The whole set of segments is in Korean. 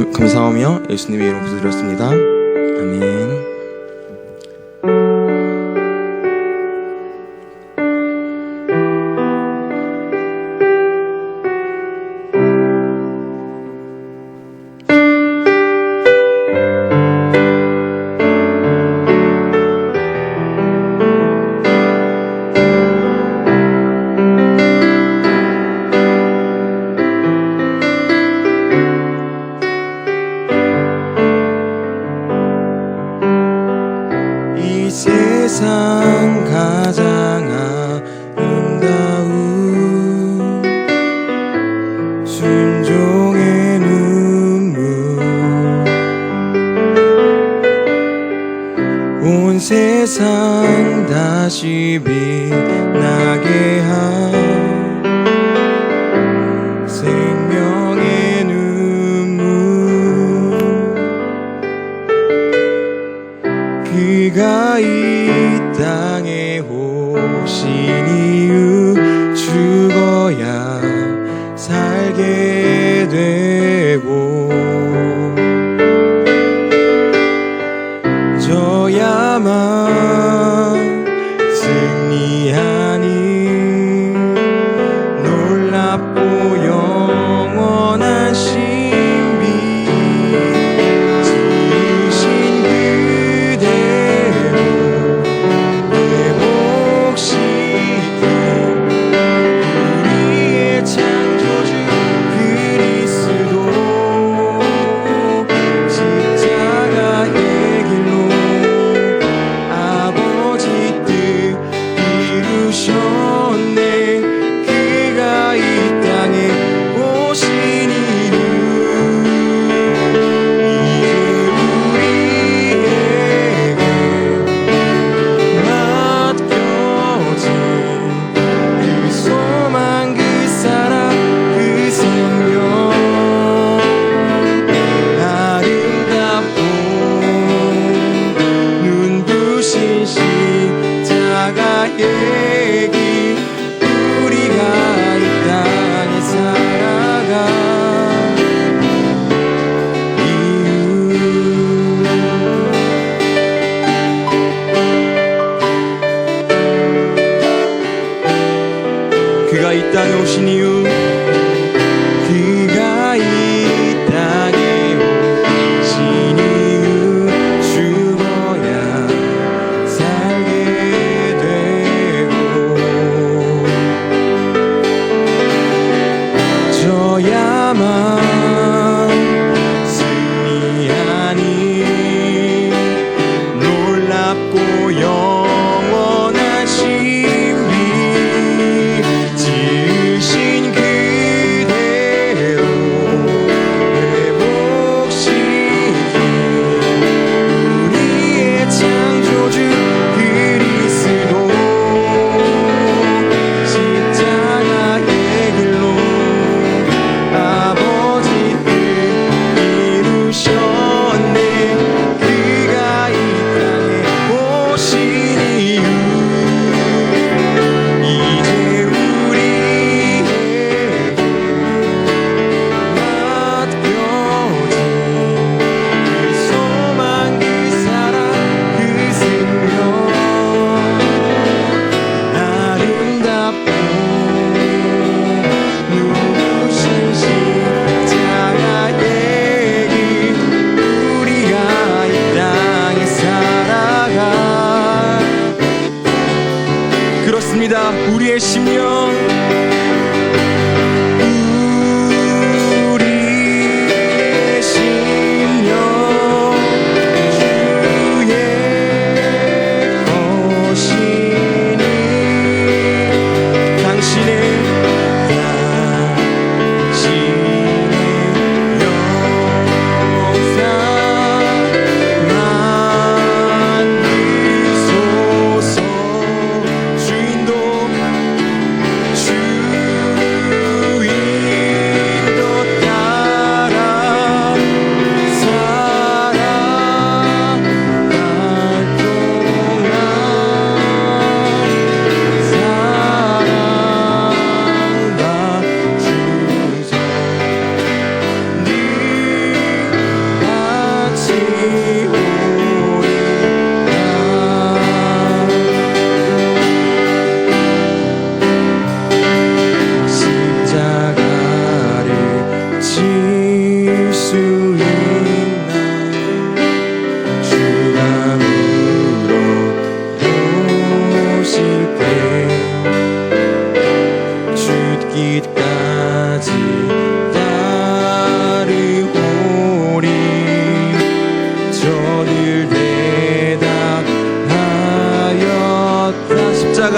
감사하며 예수님의 이름으로 기도드렸습니다. 아멘. 세상 가장 아름다운 순종의 눈물, 온 세상 다시 빛나게 한 생명의 눈물, 그가 이 땅에 오신 이유, 죽어야 살게 되고 져야만 승리하니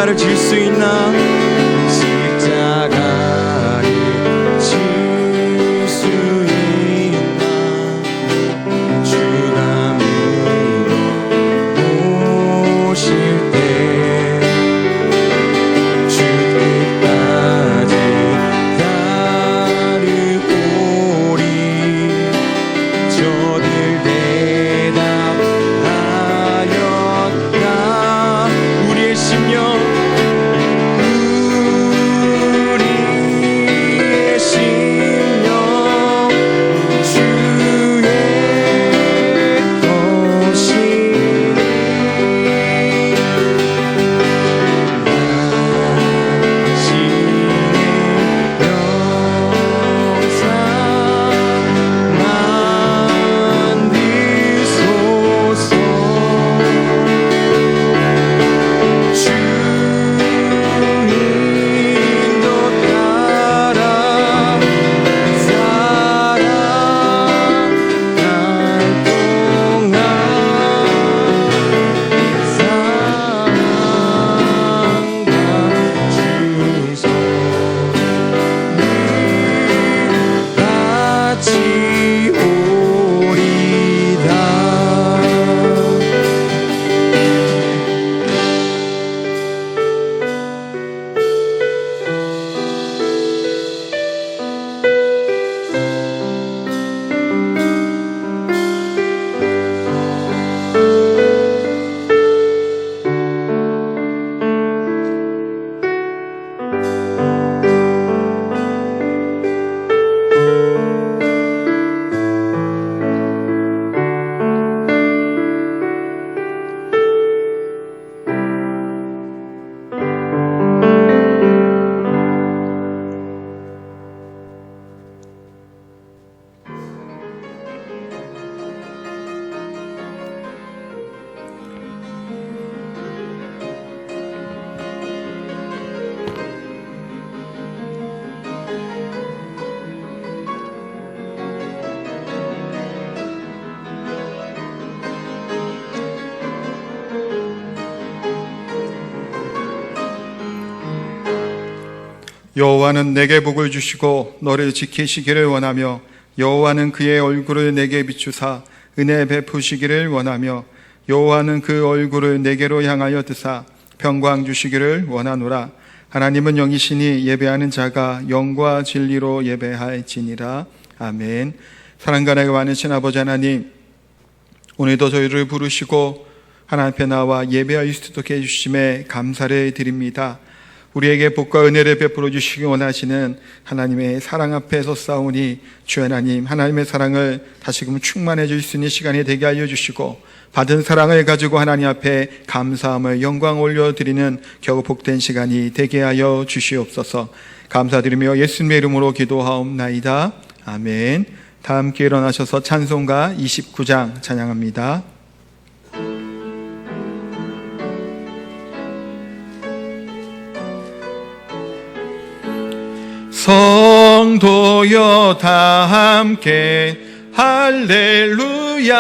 십자가를 질 수 있나? 십자가를 질 수 있나? 주가 물어보실 때 주 끝까지 따르오리. 저들 대답하였다. 우리의 심령 여호와는 내게 복을 주시고 너를 지키시기를 원하며 여호와는 그의 얼굴을 내게 비추사 은혜 베푸시기를 원하며 여호와는 그 얼굴을 내게로 향하여 드사 평강 주시기를 원하노라. 하나님은 영이시니 예배하는 자가 영과 진리로 예배할지니라. 아멘. 사랑과 내가 많으신 아버지 하나님, 오늘도 저희를 부르시고 하나님 앞에 나와 예배할 수 있도록 해주심에 감사를 드립니다. 우리에게 복과 은혜를 베풀어 주시기 원하시는 하나님의 사랑 앞에서 싸우니 주 하나님, 하나님의 사랑을 다시금 충만해 줄 수 있는 시간이 되게 알려주시고 받은 사랑을 가지고 하나님 앞에 감사함을 영광 올려드리는 겨우 복된 시간이 되게 하여 주시옵소서. 감사드리며 예수님의 이름으로 기도하옵나이다. 아멘. 다 함께 일어나셔서 찬송가 29장 찬양합니다. 성도여 다 함께 할렐루야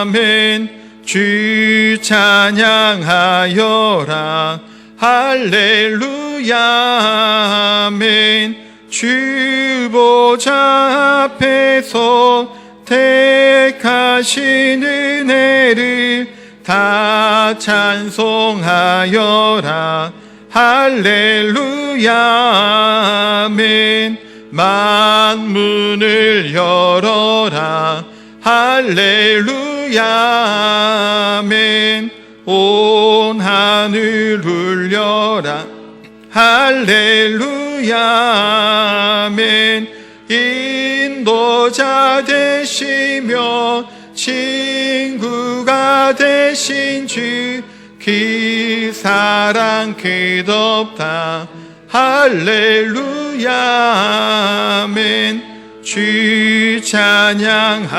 아멘. 주 찬양하여라 할렐루야 아멘. 주 보좌 앞에서 택하신 은혜를 다 찬송하여라 할렐루야 아멘. 만문을 열어라 할렐루야 아멘. 온 하늘 울려라 할렐루야 아멘. 인도자 되시며 친구가 되신 주 그 사랑 끝없다 할렐루야 아멘. 주 찬양하여라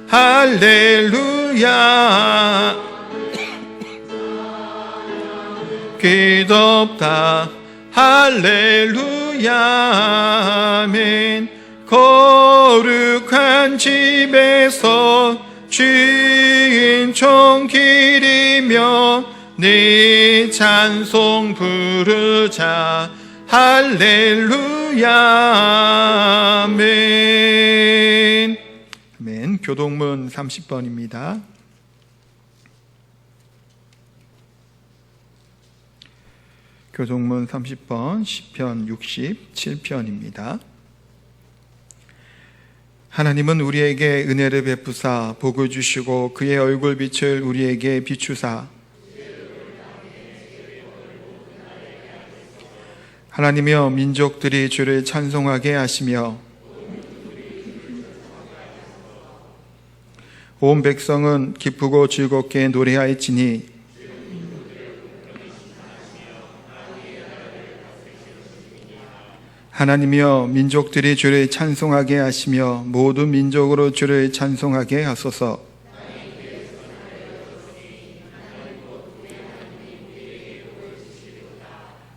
할렐루야 끝없다 할렐루야 아멘. 거룩한 집에서 주인 총 기리며 네 찬송 부르자. 할렐루야. 아멘. 아멘. 교동문 30번입니다. 교동문 30번 시편 67편입니다. 하나님은 우리에게 은혜를 베푸사 복을 주시고 그의 얼굴빛을 우리에게 비추사. 하나님이여 민족들이 주를 찬송하게 하시며 온 백성은 기쁘고 즐겁게 노래하였지니 하나님이여 민족들이 주를 찬송하게 하시며 모든 민족으로 주를 찬송하게 하소서.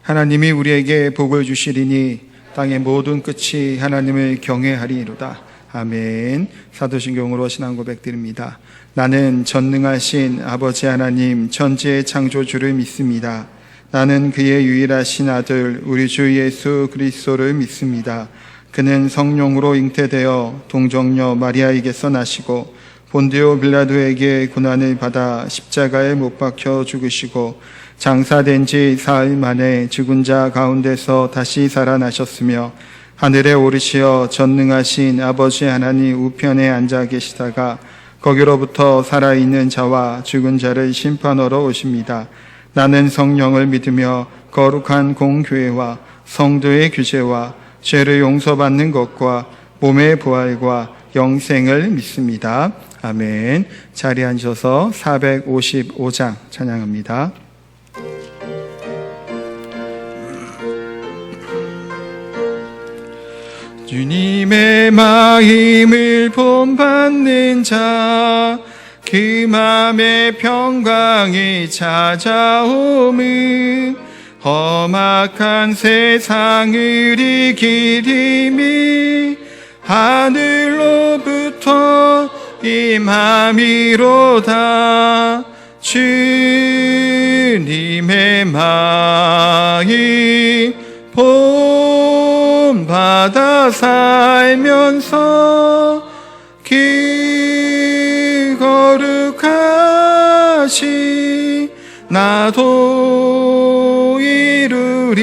하나님이 우리에게 복을 주시리니 땅의 모든 끝이 하나님을 경외하리로다. 아멘. 사도신경으로 신앙 고백드립니다. 나는 전능하신 아버지 하나님 천지의 창조주를 믿습니다. 나는 그의 유일하신 아들 우리 주 예수 그리스도를 믿습니다. 그는 성령으로 잉태되어 동정녀 마리아에게서 나시고 본디오 빌라도에게 고난을 받아 십자가에 못 박혀 죽으시고 장사된 지 사흘 만에 죽은 자 가운데서 다시 살아나셨으며 하늘에 오르시어 전능하신 아버지 하나님 우편에 앉아 계시다가 거기로부터 살아있는 자와 죽은 자를 심판하러 오십니다. 나는 성령을 믿으며 거룩한 공교회와 성도의 규제와 죄를 용서받는 것과 몸의 부활과 영생을 믿습니다. 아멘. 자리에 앉으셔서 455장 찬양합니다. 주님의 마음을 본받는 자 그 맘에 평강이 찾아오면 험악한 세상을 이기림이 하늘로부터 임함이로다. 주님의 마음 본받아 살면서 거룩하시 나도 이루리.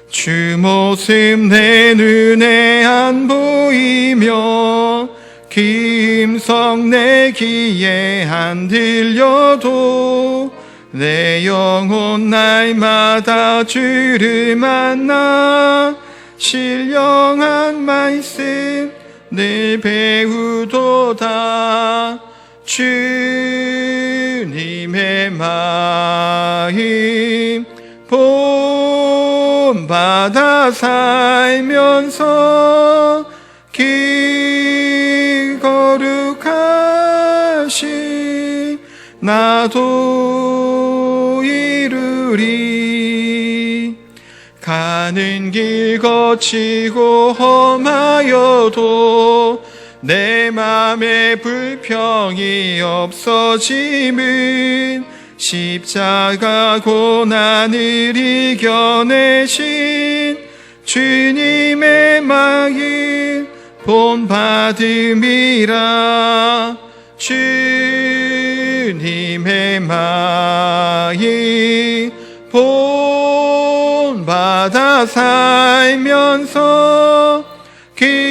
주 모습 내 눈에 안 보이며 그 음성 내 귀에 안 들려도 내 영혼 날마다 주를 만나 신령한 말씀 늘 배우도다. 주님의 마음 본받아 살면서 그 거룩하시 나도 이루리. 가는 길 거치고 험하여도 내 맘에 불평이 없어짐은 십자가 고난을 이겨내신 주님의 마음 본받음이라. 주님의 마음 본받아 살면서 그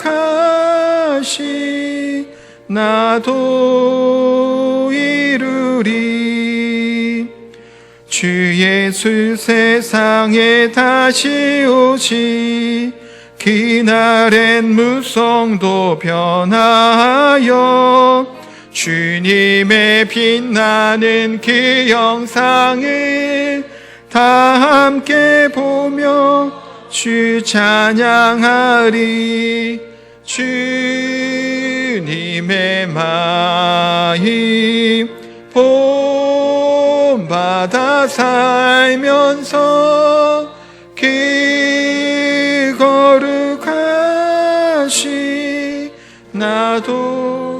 거룩하시 나도 이루리. 주 예수 세상에 다시 오시 그날엔 무성도 변하여 주님의 빛나는 그 영상을 다 함께 보며 주 찬양하리. 주님의 마음 본받아 살면서 그 거룩하시 나도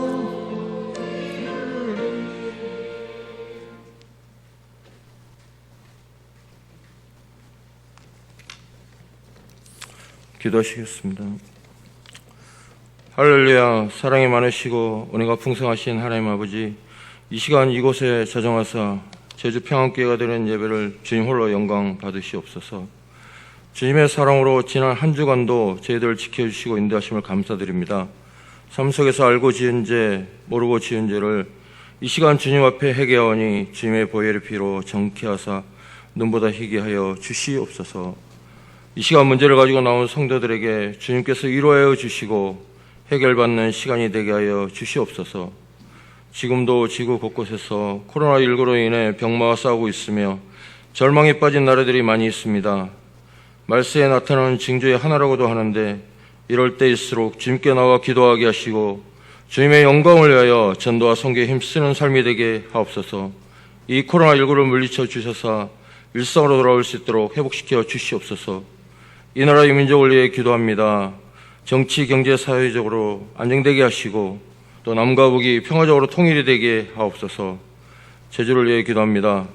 기도하시겠습니다. 할렐루야. 사랑이 많으시고 은혜가 풍성하신 하나님 아버지, 이 시간 이곳에 자정하사 제주 평안교회가 되는 예배를 주님 홀로 영광 받으시옵소서. 주님의 사랑으로 지난 한 주간도 저희들을 지켜주시고 인도하심을 감사드립니다. 삶 속에서 알고 지은 죄, 모르고 지은 죄를 이 시간 주님 앞에 회개하오니 주님의 보혈의 피로 정케 하사 눈보다 희게 하여 주시옵소서. 이 시간 문제를 가지고 나온 성도들에게 주님께서 위로하여 주시고 해결받는 시간이 되게 하여 주시옵소서. 지금도 지구 곳곳에서 코로나19로 인해 병마와 싸우고 있으며 절망에 빠진 나라들이 많이 있습니다. 말세에 나타나는 징조의 하나라고도 하는데, 이럴 때일수록 주님께 나와 기도하게 하시고 주님의 영광을 위하여 전도와 선교에 힘쓰는 삶이 되게 하옵소서. 이 코로나19를 물리쳐 주셔서 일상으로 돌아올 수 있도록 회복시켜 주시옵소서. 이 나라 이 민족을 위해 기도합니다. 정치, 경제, 사회적으로 안정되게 하시고 또 남과 북이 평화적으로 통일이 되게 하옵소서. 제주를 위해 기도합니다.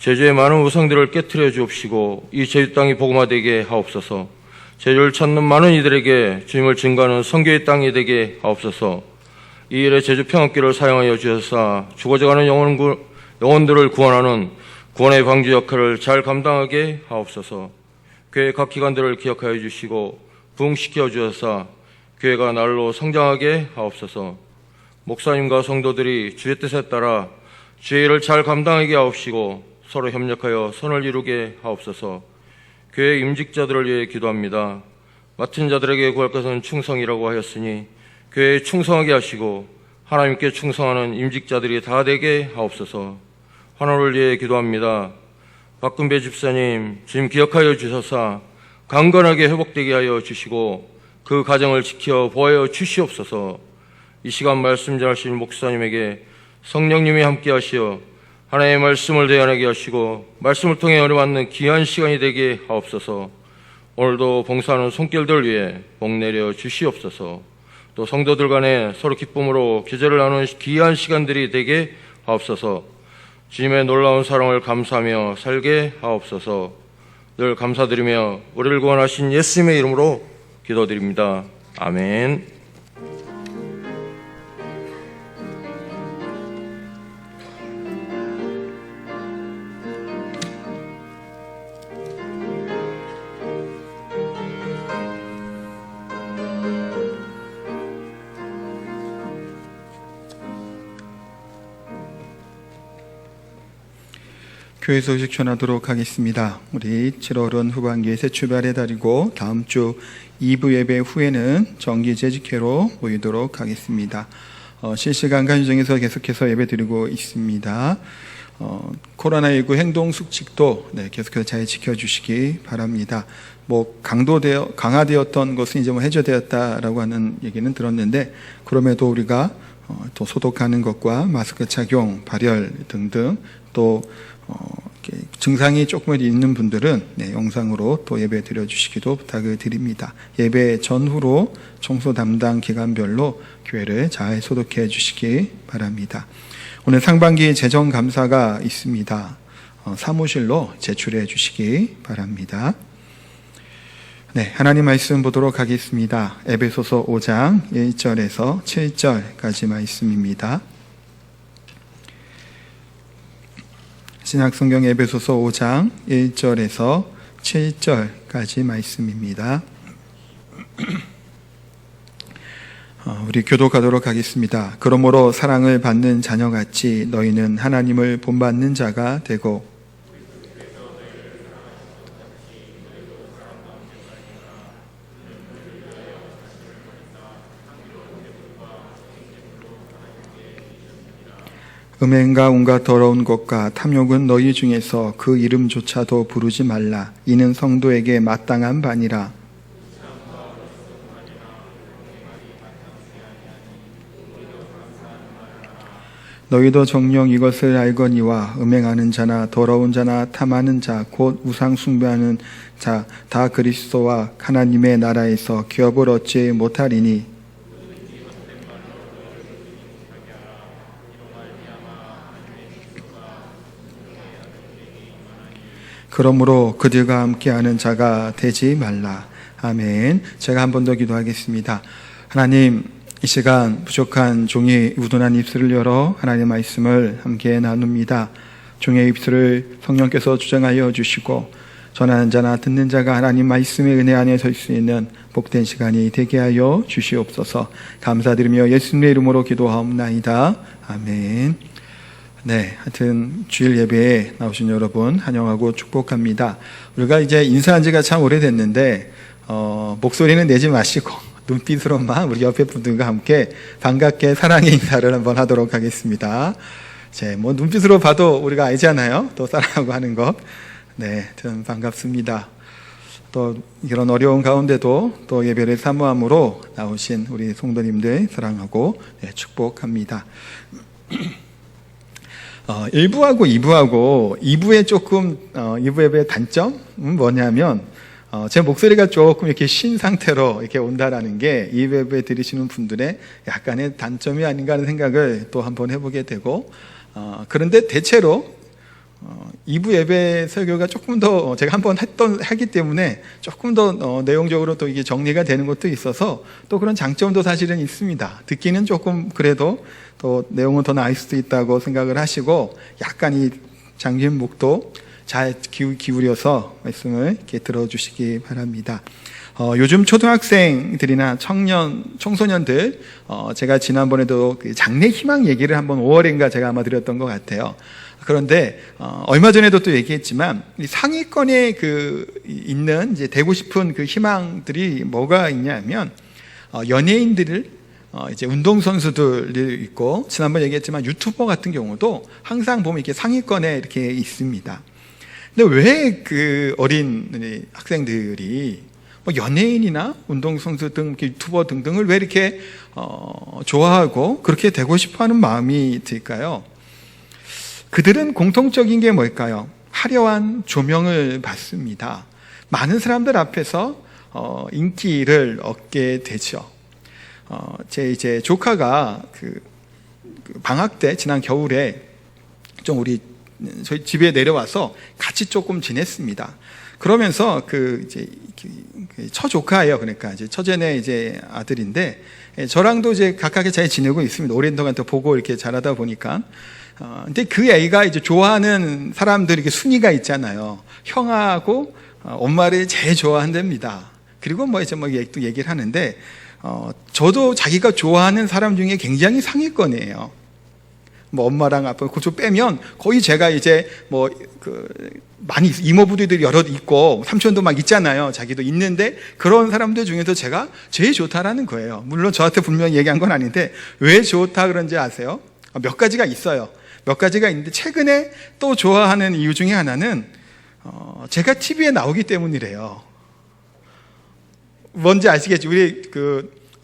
제주의 많은 우상들을 깨트려 주옵시고 이 제주 땅이 복음화되게 하옵소서. 제주를 찾는 많은 이들에게 주님을 증거하는 선교의 땅이 되게 하옵소서. 이 일에 제주 평안교회를 사용하여 주셔서 죽어져가는 영혼들을 구원하는 구원의 방주 역할을 잘 감당하게 하옵소서. 교회 각 기관들을 기억하여 주시고 부흥시켜 주셔서 교회가 날로 성장하게 하옵소서. 목사님과 성도들이 주의 뜻에 따라 주의 일을 잘 감당하게 하옵시고 서로 협력하여 선을 이루게 하옵소서. 교회 임직자들을 위해 기도합니다. 맡은 자들에게 구할 것은 충성이라고 하였으니 교회에 충성하게 하시고 하나님께 충성하는 임직자들이 다 되게 하옵소서. 환호를 위해 기도합니다. 박근배 집사님, 주님 기억하여 주셔서 강건하게 회복되게 하여 주시고 그 가정을 지켜 보호하여 주시옵소서. 이 시간 말씀 전하신 목사님에게 성령님이 함께 하시어 하나님의 말씀을 대안하게 하시고 말씀을 통해 은혜 받는 귀한 시간이 되게 하옵소서. 오늘도 봉사하는 손길들 위해 복 내려 주시옵소서. 또 성도들 간에 서로 기쁨으로 기제를 나누는 귀한 시간들이 되게 하옵소서. 주님의 놀라운 사랑을 감사하며 살게 하옵소서. 늘 감사드리며 우리를 구원하신 예수님의 이름으로 기도드립니다. 아멘. 교회 소식 전하도록 하겠습니다. 우리 7월은 후반기에 새 출발의 달이고 다음 주 2부 예배 후에는 정기 재직회로 모이도록 하겠습니다. 실시간 간유정에서 계속해서 예배 드리고 있습니다. 코로나19 행동 수칙도 계속해서 잘 지켜주시기 바랍니다. 강화되었던 것은 이제 해제되었다라고 하는 얘기는 들었는데, 그럼에도 우리가 또 소독하는 것과 마스크 착용, 발열 등등 또 증상이 조금 있는 분들은 영상으로 또 예배 드려주시기도 부탁을 드립니다. 예배 전후로 청소 담당 기관별로 교회를 잘 소독해 주시기 바랍니다. 오늘 상반기 재정감사가 있습니다. 사무실로 제출해 주시기 바랍니다. 하나님 말씀 보도록 하겠습니다. 에베소서 5장 1절에서 7절까지 말씀입니다. 신약성경 에베소서 5장 1절에서 7절까지 말씀입니다. 우리 교독하도록 하겠습니다. 그러므로 사랑을 받는 자녀같이 너희는 하나님을 본받는 자가 되고 음행과 온갖 더러운 것과 탐욕은 너희 중에서 그 이름조차도 부르지 말라. 이는 성도에게 마땅한 바니라. 너희도 정녕 이것을 알거니와 음행하는 자나 더러운 자나 탐하는 자 곧 우상 숭배하는 자 다 그리스도와 하나님의 나라에서 기업을 얻지 못하리니 그러므로 그들과 함께하는 자가 되지 말라. 아멘. 제가 한 번 더 기도하겠습니다. 하나님, 이 시간 부족한 종의 우둔한 입술을 열어 하나님의 말씀을 함께 나눕니다. 종의 입술을 성령께서 주장하여 주시고 전하는 자나 듣는 자가 하나님 말씀의 은혜 안에 설 수 있는 복된 시간이 되게 하여 주시옵소서. 감사드리며 예수님의 이름으로 기도하옵나이다. 아멘. 네, 하여튼 주일 예배에 나오신 여러분 환영하고 축복합니다. 우리가 이제 인사한 지가 참 오래됐는데 목소리는 내지 마시고 눈빛으로만 우리 옆에 분들과 함께 반갑게 사랑의 인사를 한번 하도록 하겠습니다. 뭐 눈빛으로 봐도 우리가 알잖아요. 또 사랑하고 하는 것. 네, 참 반갑습니다. 또 이런 어려운 가운데도 또 예배를 사모함으로 나오신 우리 성도님들 사랑하고 축복합니다. 1부하고 2부의 조금 2부 예배의 단점은 뭐냐면 제 목소리가 조금 이렇게 쉰 상태로 이렇게 온다라는 게 2부 예배 들으시는 분들의 약간의 단점이 아닌가 하는 생각을 또 한번 해보게 되고 그런데 대체로 2부 예배 설교가 조금 더 제가 한번 하기 때문에 조금 더 내용적으로 또 이게 정리가 되는 것도 있어서 또 그런 장점도 사실은 있습니다. 듣기는 조금 그래도 또 내용은 더 나을 수도 있다고 생각을 하시고 약간 이 장신목도 잘 기울여서 말씀을 이렇게 들어주시기 바랍니다. 요즘 초등학생들이나 청소년들 제가 지난번에도 그 장래 희망 얘기를 한번 5월인가 제가 아마 드렸던 것 같아요. 그런데 얼마 전에도 또 얘기했지만 상위권에 있는 이제 되고 싶은 그 희망들이 뭐가 있냐면 연예인들을 이제 운동선수들이 있고 지난번 얘기했지만 유튜버 같은 경우도 항상 보면 이렇게 상위권에 이렇게 있습니다. 근데 왜 그 어린 학생들이 뭐 연예인이나 운동선수 등 유튜버 등등을 왜 이렇게 좋아하고 그렇게 되고 싶어하는 마음이 들까요? 그들은 공통적인 게 뭘까요? 화려한 조명을 받습니다. 많은 사람들 앞에서 인기를 얻게 되죠. 제 이제 조카가 그 방학 때 지난 겨울에 좀 저희 집에 내려와서 같이 조금 지냈습니다. 그러면서 이제 처조카예요. 그러니까 이제 처제네 이제 아들인데 저랑도 이제 가깝게 잘 지내고 있습니다. 오랜 동안 또 보고 이렇게 자라다 보니까. 근데 그 애가 이제 좋아하는 사람들이 이렇게 순위가 있잖아요. 형하고 엄마를 제일 좋아한답니다. 그리고 뭐 이제 또 얘기를 하는데, 저도 자기가 좋아하는 사람 중에 굉장히 상위권이에요. 뭐 엄마랑 아빠 그쪽 빼면 거의 제가 이제 많이 이모부들이 여러 있고 삼촌도 막 있잖아요. 자기도 있는데 그런 사람들 중에서 제가 제일 좋다라는 거예요. 물론 저한테 분명히 얘기한 건 아닌데 왜 좋다 그런지 아세요? 몇 가지가 있어요. 몇 가지가 있는데 최근에 또 좋아하는 이유 중에 하나는 제가 TV에 나오기 때문이래요. 뭔지 아시겠죠? 우리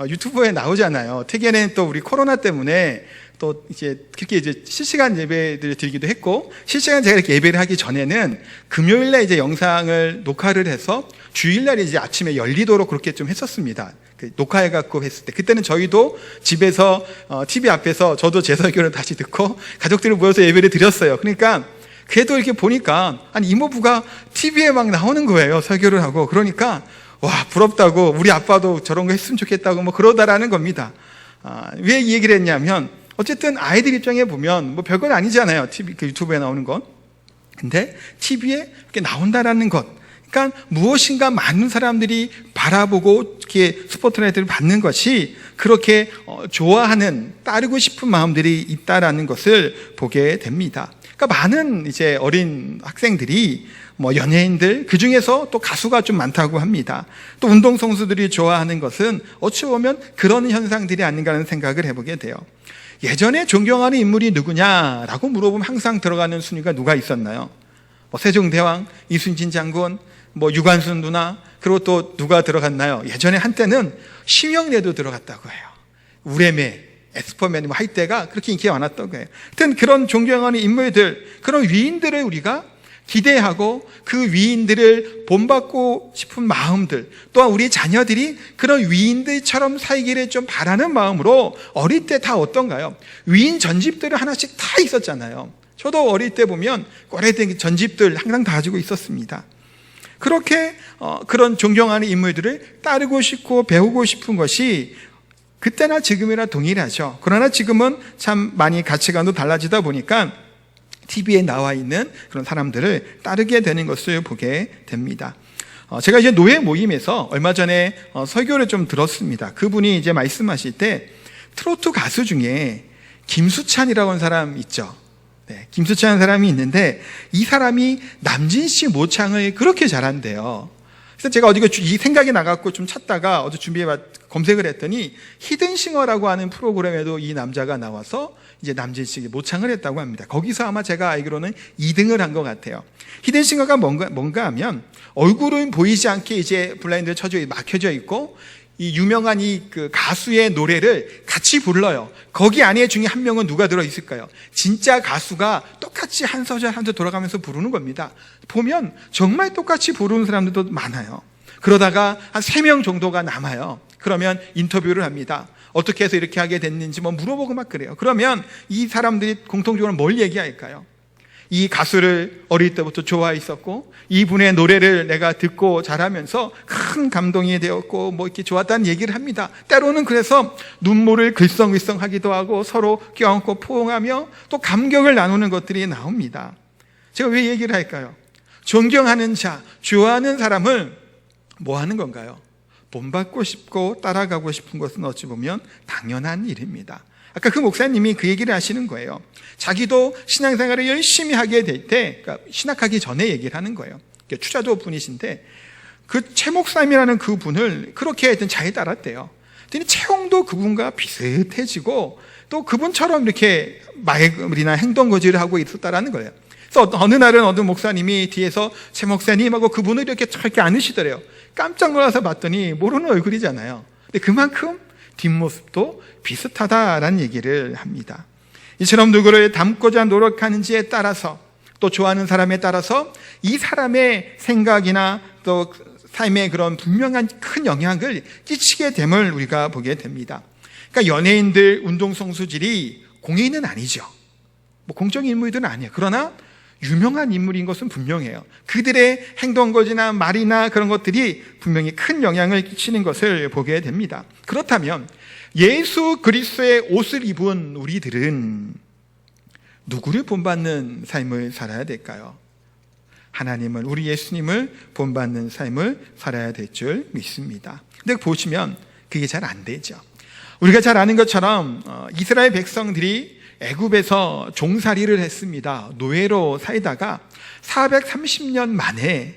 유튜브에 나오잖아요. 특히는 또 우리 코로나 때문에 또 이제 그렇게 이제 실시간 예배를 드리기도 했고, 실시간 제가 이렇게 예배를 하기 전에는 금요일날 이제 영상을 녹화를 해서 주일날 이제 아침에 열리도록 그렇게 좀 했었습니다. 녹화해갖고 했을 때. 그때는 저희도 집에서, TV 앞에서 저도 제 설교를 다시 듣고 가족들이 모여서 예배를 드렸어요. 그러니까 그래도 이렇게 보니까 이모부가 TV에 막 나오는 거예요. 설교를 하고. 그러니까 와, 부럽다고 우리 아빠도 저런 거 했으면 좋겠다고 뭐 그러다라는 겁니다. 왜 이 얘기를 했냐면 어쨌든 아이들 입장에 보면 뭐 별건 아니잖아요. 유튜브에 나오는 건. 근데 TV에 이렇게 나온다라는 것. 그러니까 무엇인가 많은 사람들이 바라보고 이렇게 스포트라이트를 받는 것이 그렇게 좋아하는, 따르고 싶은 마음들이 있다라는 것을 보게 됩니다. 그러니까 많은 이제 어린 학생들이 뭐 연예인들, 그 중에서 또 가수가 좀 많다고 합니다. 또 운동선수들이 좋아하는 것은 어찌 보면 그런 현상들이 아닌가 하는 생각을 해보게 돼요. 예전에 존경하는 인물이 누구냐라고 물어보면 항상 들어가는 순위가 누가 있었나요? 뭐 세종대왕, 이순신 장군, 뭐 유관순 누나, 그리고 또 누가 들어갔나요? 예전에 한때는 심영래도 들어갔다고 해요. 우레메, 에스퍼맨 할 때가 그렇게 인기가 많았던 거예요. 하여튼 그런 존경하는 인물들, 그런 위인들을 우리가 기대하고 그 위인들을 본받고 싶은 마음들, 또한 우리 자녀들이 그런 위인들처럼 살기를 좀 바라는 마음으로 어릴 때 다 어떤가요? 위인 전집들을 하나씩 다 있었잖아요. 저도 어릴 때 보면 오래된 전집들 항상 다 가지고 있었습니다. 그렇게 그런 존경하는 인물들을 따르고 싶고 배우고 싶은 것이 그때나 지금이나 동일하죠. 그러나 지금은 참 많이 가치관도 달라지다 보니까 TV에 나와 있는 그런 사람들을 따르게 되는 것을 보게 됩니다. 제가 이제 노예 모임에서 얼마 전에 설교를 좀 들었습니다. 그분이 이제 말씀하실 때 트로트 가수 중에 김수찬이라고 하는 사람 있죠. 네, 김수찬 사람이 있는데 이 사람이 남진 씨 모창을 그렇게 잘한대요. 그래서 제가 어디 이 생각이 나갖고 좀 찾다가 어제 검색을 했더니 히든싱어라고 하는 프로그램에도 이 남자가 나와서 이제 남진 씨에게 모창을 했다고 합니다. 거기서 아마 제가 알기로는 2등을 한 것 같아요. 히든싱어가 뭔가 하면 얼굴은 보이지 않게 이제 블라인드에 막혀져 있고 이 유명한 그 가수의 노래를 같이 불러요. 거기 안에 중에 한 명은 누가 들어있을까요? 진짜 가수가 똑같이 한 소절 돌아가면서 부르는 겁니다. 보면 정말 똑같이 부르는 사람들도 많아요. 그러다가 한 3명 정도가 남아요. 그러면 인터뷰를 합니다. 어떻게 해서 이렇게 하게 됐는지 물어보고 막 그래요. 그러면 이 사람들이 공통적으로 뭘 얘기할까요? 이 가수를 어릴 때부터 좋아했었고 이분의 노래를 내가 듣고 자라면서 큰 감동이 되었고 이렇게 좋았다는 얘기를 합니다. 때로는 그래서 눈물을 글썽글썽하기도 하고 서로 껴안고 포옹하며 또 감격을 나누는 것들이 나옵니다. 제가 왜 얘기를 할까요? 존경하는 자, 좋아하는 사람을 뭐 하는 건가요? 본받고 싶고 따라가고 싶은 것은 어찌 보면 당연한 일입니다. 아까 그 목사님이 그 얘기를 하시는 거예요. 자기도 신앙생활을 열심히 하게 될 때, 그러니까 신학하기 전에 얘기를 하는 거예요. 추자도 분이신데 그 최 목사님이라는 그 분을 그렇게 하여튼 잘 따랐대요. 그랬더니 체형도 그분과 비슷해지고 또 그분처럼 이렇게 말이나 행동거지를 하고 있었다라는 거예요. 그래서 어느 날은 어느 목사님이 뒤에서 최 목사님하고 그분을 이렇게 안으시더래요. 깜짝 놀라서 봤더니 모르는 얼굴이잖아요. 근데 그만큼 뒷모습도 비슷하다라는 얘기를 합니다. 이처럼 누구를 닮고자 노력하는지에 따라서 또 좋아하는 사람에 따라서 이 사람의 생각이나 또 삶에 그런 분명한 큰 영향을 끼치게 됨을 우리가 보게 됩니다. 그러니까 연예인들 운동선수들이 공인은 아니죠. 공적인 인물들은 아니에요. 그러나 유명한 인물인 것은 분명해요. 그들의 행동거지나 말이나 그런 것들이 분명히 큰 영향을 끼치는 것을 보게 됩니다. 그렇다면 예수 그리스도의 옷을 입은 우리들은 누구를 본받는 삶을 살아야 될까요? 하나님을, 우리 예수님을 본받는 삶을 살아야 될 줄 믿습니다. 근데 보시면 그게 잘 안 되죠. 우리가 잘 아는 것처럼 이스라엘 백성들이 애굽에서 종살이를 했습니다. 노예로 살다가 430년 만에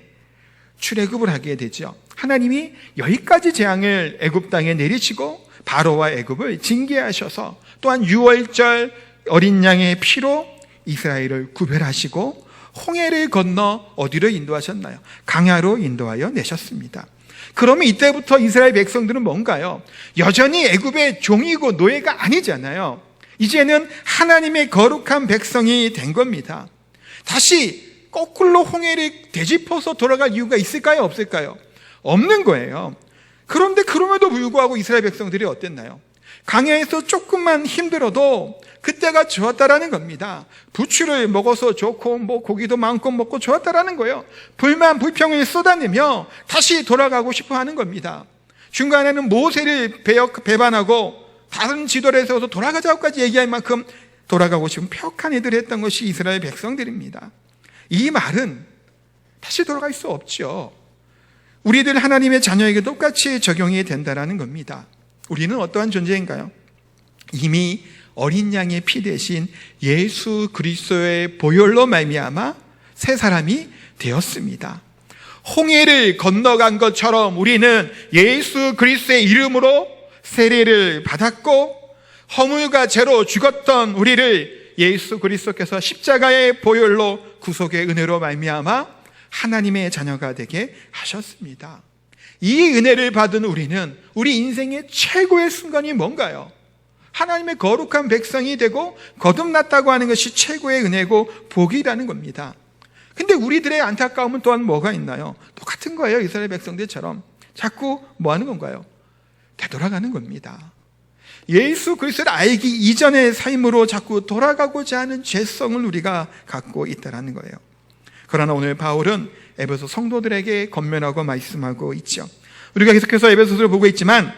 출애굽을 하게 되죠. 하나님이 10가지 재앙을 애굽 땅에 내리시고 바로와 애굽을 징계하셔서 또한 유월절 어린 양의 피로 이스라엘을 구별하시고 홍해를 건너 어디로 인도하셨나요? 강야로 인도하여 내셨습니다. 그러면 이때부터 이스라엘 백성들은 뭔가요? 여전히 애굽의 종이고 노예가 아니잖아요. 이제는 하나님의 거룩한 백성이 된 겁니다. 다시 거꾸로 홍해를 되짚어서 돌아갈 이유가 있을까요? 없을까요? 없는 거예요. 그런데 그럼에도 불구하고 이스라엘 백성들이 어땠나요? 강야에서 조금만 힘들어도 그때가 좋았다라는 겁니다. 부추를 먹어서 좋고 고기도 마음껏 먹고 좋았다라는 거예요. 불만 불평을 쏟아내며 다시 돌아가고 싶어 하는 겁니다. 중간에는 모세를 배반하고 다른 지도를 세워서 돌아가자고까지 얘기할 만큼 돌아가고 싶은 폐역한 일들을 했던 것이 이스라엘 백성들입니다. 이 말은 다시 돌아갈 수 없죠. 우리들 하나님의 자녀에게 똑같이 적용이 된다는 겁니다. 우리는 어떠한 존재인가요? 이미 어린 양의 피 대신 예수 그리스도의 보혈로 말미암아 새 사람이 되었습니다. 홍해를 건너간 것처럼 우리는 예수 그리스도의 이름으로 세례를 받았고 허물과 죄로 죽었던 우리를 예수 그리스도께서 십자가의 보혈로 구속의 은혜로 말미암아 하나님의 자녀가 되게 하셨습니다. 이 은혜를 받은 우리는 우리 인생의 최고의 순간이 뭔가요? 하나님의 거룩한 백성이 되고 거듭났다고 하는 것이 최고의 은혜고 복이라는 겁니다. 근데 우리들의 안타까움은 또한 뭐가 있나요? 똑같은 거예요. 이스라엘 백성들처럼 자꾸 뭐 하는 건가요? 되돌아가는 겁니다. 예수 그리스도를 알기 이전의 삶으로 자꾸 돌아가고자 하는 죄성을 우리가 갖고 있다는 거예요. 그러나 오늘 바울은 에베소 성도들에게 권면하고 말씀하고 있죠. 우리가 계속해서 에베소서를 보고 있지만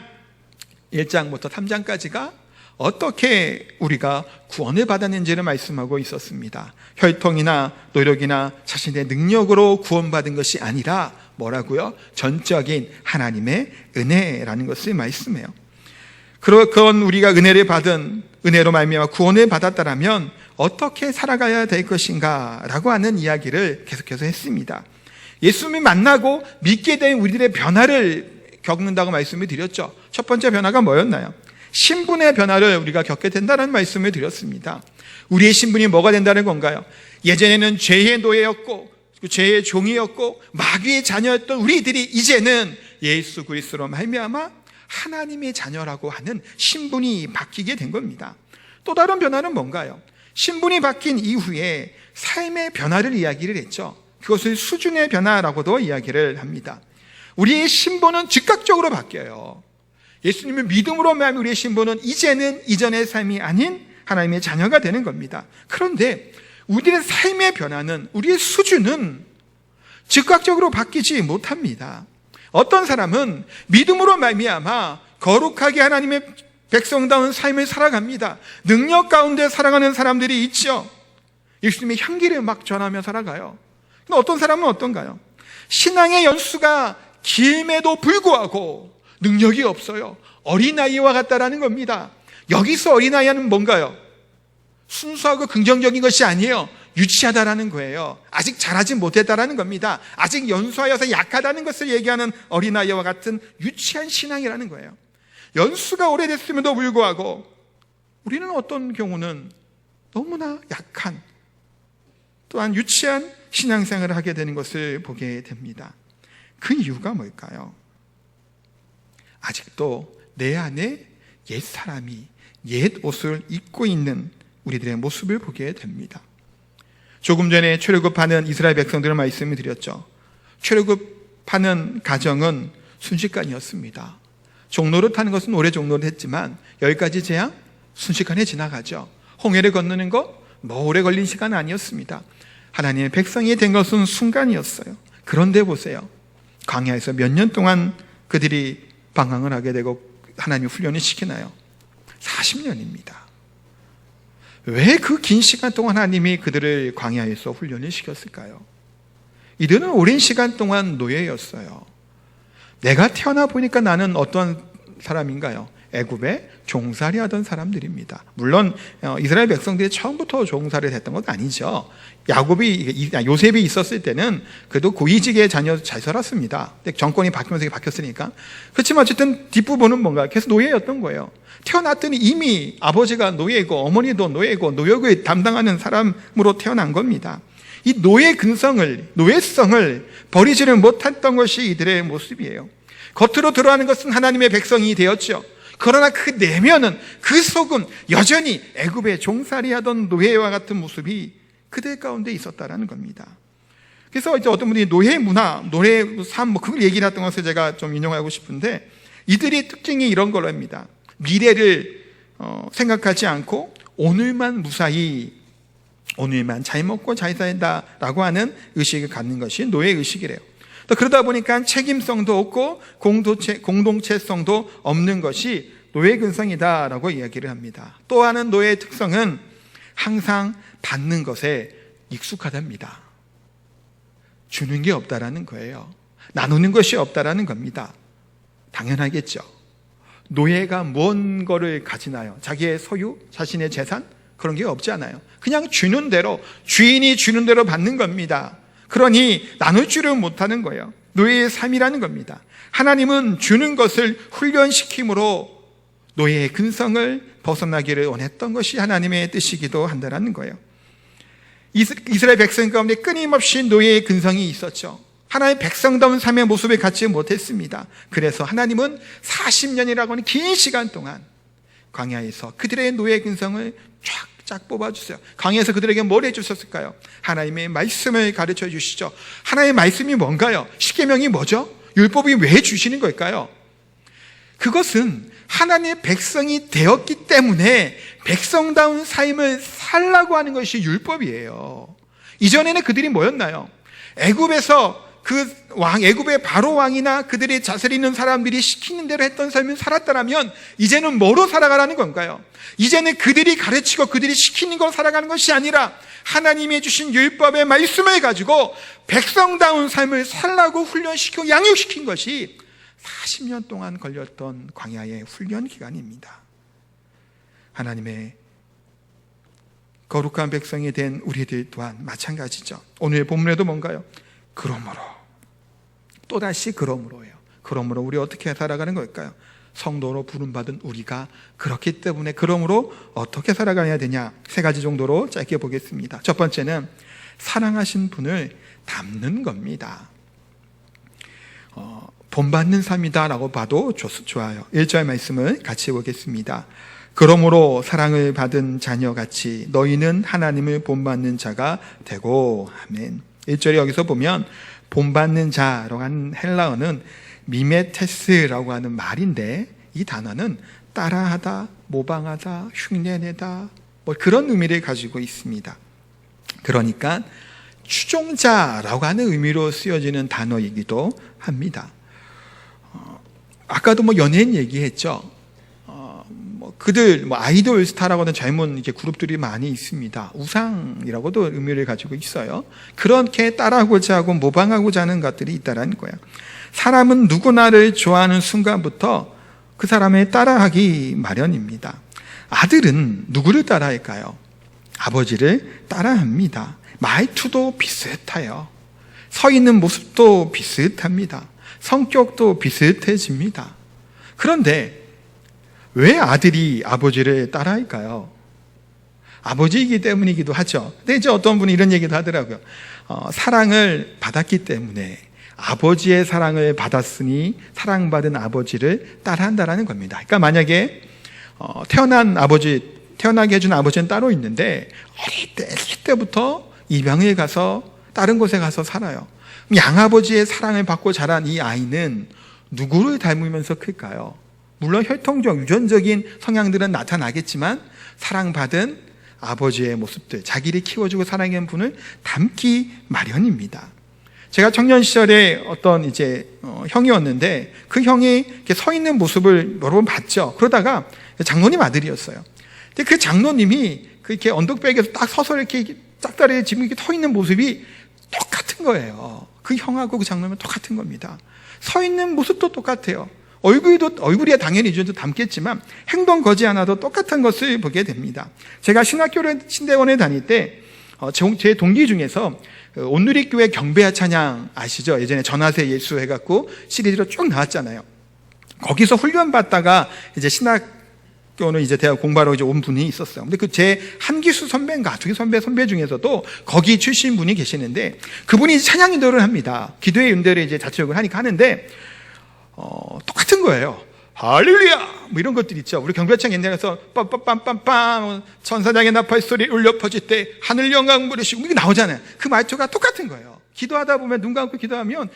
1장부터 3장까지가 어떻게 우리가 구원을 받았는지를 말씀하고 있었습니다. 혈통이나 노력이나 자신의 능력으로 구원받은 것이 아니라 뭐라고요? 전적인 하나님의 은혜라는 것을 말씀해요. 그런 우리가 은혜를 받은, 은혜로 말미암아 구원을 받았다라면 어떻게 살아가야 될 것인가 라고 하는 이야기를 계속해서 했습니다. 예수님을 만나고 믿게 된 우리들의 변화를 겪는다고 말씀을 드렸죠. 첫 번째 변화가 뭐였나요? 신분의 변화를 우리가 겪게 된다는 말씀을 드렸습니다. 우리의 신분이 뭐가 된다는 건가요? 예전에는 죄의 노예였고 죄의 종이었고 마귀의 자녀였던 우리들이 이제는 예수 그리스도로 말미암아 하나님의 자녀라고 하는 신분이 바뀌게 된 겁니다. 또 다른 변화는 뭔가요? 신분이 바뀐 이후에 삶의 변화를 이야기를 했죠. 그것을 수준의 변화라고도 이야기를 합니다. 우리의 신분은 즉각적으로 바뀌어요. 예수님의 믿음으로 말하면 우리의 신분은 이제는 이전의 삶이 아닌 하나님의 자녀가 되는 겁니다. 그런데 우리의 삶의 변화는, 우리의 수준은 즉각적으로 바뀌지 못합니다. 어떤 사람은 믿음으로 말미암아 거룩하게 하나님의 백성다운 삶을 살아갑니다. 능력 가운데 살아가는 사람들이 있죠. 예수님의 향기를 막 전하며 살아가요. 근데 어떤 사람은 어떤가요? 신앙의 연수가 길음에도 불구하고 능력이 없어요. 어린아이와 같다라는 겁니다. 여기서 어린아이는 뭔가요? 순수하고 긍정적인 것이 아니에요. 유치하다라는 거예요. 아직 자라지 못했다라는 겁니다. 아직 연수하여서 약하다는 것을 얘기하는 어린아이와 같은 유치한 신앙이라는 거예요. 연수가 오래됐음에도 불구하고 우리는 어떤 경우는 너무나 약한, 또한 유치한 신앙생활을 하게 되는 것을 보게 됩니다. 그 이유가 뭘까요? 아직도 내 안에 옛 사람이 옛 옷을 입고 있는 우리들의 모습을 보게 됩니다. 조금 전에 출애굽하는 이스라엘 백성들을 말씀을 드렸죠. 출애굽하는 가정은 순식간이었습니다. 종로를 타는 것은 오래 종로를 했지만 10가지 재앙 순식간에 지나가죠. 홍해를 건너는 거 오래 걸린 시간은 아니었습니다. 하나님의 백성이 된 것은 순간이었어요. 그런데 보세요. 광야에서 몇 년 동안 그들이 방황을 하게 되고 하나님이 훈련을 시키나요? 40년입니다. 왜 그 긴 시간 동안 하나님이 그들을 광야에서 훈련을 시켰을까요? 이들은 오랜 시간 동안 노예였어요. 내가 태어나 보니까 나는 어떤 사람인가요? 애굽에 종살이 하던 사람들입니다. 물론 이스라엘 백성들이 처음부터 종살이를 했던 건 아니죠. 요셉이 있었을 때는 그래도 고위직의 자녀 잘 살았습니다. 정권이 바뀌면서 바뀌었으니까. 그렇지만 어쨌든 뒷부분은 뭔가 계속 노예였던 거예요. 태어났더니 이미 아버지가 노예고 어머니도 노예고 노역을 담당하는 사람으로 태어난 겁니다. 이 노예성을 버리지를 못했던 것이 이들의 모습이에요. 겉으로 드러나는 것은 하나님의 백성이 되었죠. 그러나 그 내면은, 그 속은 여전히 애굽에 종살이하던 노예와 같은 모습이 그들 가운데 있었다라는 겁니다. 그래서 이제 어떤 분이 노예 문화, 노예 삶, 그걸 얘기를 했던 것을 제가 좀 인용하고 싶은데, 이들의 특징이 이런 걸로 합니다. 미래를 생각하지 않고 오늘만 무사히, 오늘만 잘 먹고 잘 살다라고 하는 의식을 갖는 것이 노예 의식이래요. 또 그러다 보니까 책임성도 없고 공동체성도 없는 것이 노예 근성이다라고 이야기를 합니다. 또 하는 노예의 특성은 항상 받는 것에 익숙하답니다. 주는 게 없다라는 거예요. 나누는 것이 없다라는 겁니다. 당연하겠죠. 노예가 뭔 거를 가지나요? 자기의 소유, 자신의 재산? 그런 게 없지 않아요. 그냥 주는 대로, 주인이 주는 대로 받는 겁니다. 그러니 나눌 줄을 못하는 거예요. 노예의 삶이라는 겁니다. 하나님은 주는 것을 훈련시킴으로 노예의 근성을 벗어나기를 원했던 것이 하나님의 뜻이기도 한다는 거예요. 이스라엘 백성 가운데 끊임없이 노예의 근성이 있었죠. 하나님의 백성다운 삶의 모습을 갖지 못했습니다. 그래서 하나님은 40년이라고 하는 긴 시간 동안 광야에서 그들의 노예 근성을 쫙 뽑아주세요. 광야에서 그들에게 뭘 해주셨을까요? 하나님의 말씀을 가르쳐 주시죠. 하나님의 말씀이 뭔가요? 십계명이 뭐죠? 율법이 왜 주시는 걸까요? 그것은 하나님의 백성이 되었기 때문에 백성다운 삶을 살라고 하는 것이 율법이에요. 이전에는 그들이 뭐였나요? 애굽에서 그 왕, 애굽의 바로 왕이나 그들이 다스리는 사람들이 시키는 대로 했던 삶을 살았다면 이제는 뭐로 살아가라는 건가요? 이제는 그들이 가르치고 그들이 시키는 걸 살아가는 것이 아니라 하나님이 주신 율법의 말씀을 가지고 백성다운 삶을 살라고 훈련시키고 양육시킨 것이 40년 동안 걸렸던 광야의 훈련 기간입니다. 하나님의 거룩한 백성이 된 우리들 또한 마찬가지죠. 오늘 본문에도 뭔가요? 그러므로, 또다시 그러므로예요. 그러므로 우리 어떻게 살아가는 걸까요? 성도로 부름받은 우리가 그렇기 때문에 그러므로 어떻게 살아가야 되냐, 3가지 정도로 짧게 보겠습니다. 첫 번째는 사랑하신 분을 닮는 겁니다. 본받는 삶이다 라고 봐도 좋아요. 1절 말씀을 같이 보겠습니다. 그러므로 사랑을 받은 자녀같이 너희는 하나님을 본받는 자가 되고. 아멘. 1절에 여기서 보면 본받는 자라고 하는 헬라어는 미메테스라고 하는 말인데, 이 단어는 따라하다, 모방하다, 흉내내다, 뭐 그런 의미를 가지고 있습니다. 그러니까 추종자라고 하는 의미로 쓰여지는 단어이기도 합니다. 아까도 연예인 얘기했죠. 그들 아이돌 스타라고 하는 젊은 그룹들이 많이 있습니다. 우상이라고도 의미를 가지고 있어요. 그렇게 따라하고자 하고 모방하고자 하는 것들이 있다라는 거예요. 사람은 누구나를 좋아하는 순간부터 그 사람을 따라하기 마련입니다. 아들은 누구를 따라할까요? 아버지를 따라합니다. 말투도 비슷해요. 서 있는 모습도 비슷합니다. 성격도 비슷해집니다. 그런데 왜 아들이 아버지를 따라할까요? 아버지이기 때문이기도 하죠. 근데 이제 어떤 분이 이런 얘기도 하더라고요. 사랑을 받았기 때문에, 아버지의 사랑을 받았으니 사랑받은 아버지를 따라한다라는 겁니다. 그러니까 만약에 태어나게 해준 아버지는 따로 있는데 어릴 때부터 입양에 가서 다른 곳에 가서 살아요. 양아버지의 사랑을 받고 자란 이 아이는 누구를 닮으면서 클까요? 물론 혈통적, 유전적인 성향들은 나타나겠지만 사랑받은 아버지의 모습들, 자기를 키워주고 사랑한 분을 닮기 마련입니다. 제가 청년 시절에 어떤 형이었는데 그 형이 이렇게 서 있는 모습을 여러 번 봤죠. 그러다가 장로님 아들이었어요. 근데 그 장로님이 이렇게 언덕백에서 딱 서서 이렇게 짝다리에 지금 이렇게 서 있는 모습이 똑같은 거예요. 그 형하고 그 장로님은 똑같은 겁니다. 서 있는 모습도 똑같아요. 얼굴이야 당연히 유전자 닮겠지만 행동 거지 않아도 똑같은 것을 보게 됩니다. 제가 신대원에 다닐 때 제 동기 중에서 온누리교회 경배야 찬양 아시죠? 예전에 전화세 예수 해갖고 시리즈로 쭉 나왔잖아요. 거기서 훈련 받다가 신학교는 대학 공부하러 온 분이 있었어요. 근데 제 한기수 선배인가 두 선배 중에서도 거기 출신 분이 계시는데 그분이 찬양 인도를 합니다. 기도의 연대를 자체적으로 하는데 똑같은 거예요. 할렐루야! 이런 것들 있죠. 우리 경배창 옛날에서 빰빰빰빰빰 천사장의 나팔 소리 울려 퍼질 때 하늘 영광 부르시고 이게 나오잖아요. 그 말투가 똑같은 거예요. 기도하다 보면 눈 감고 기도하면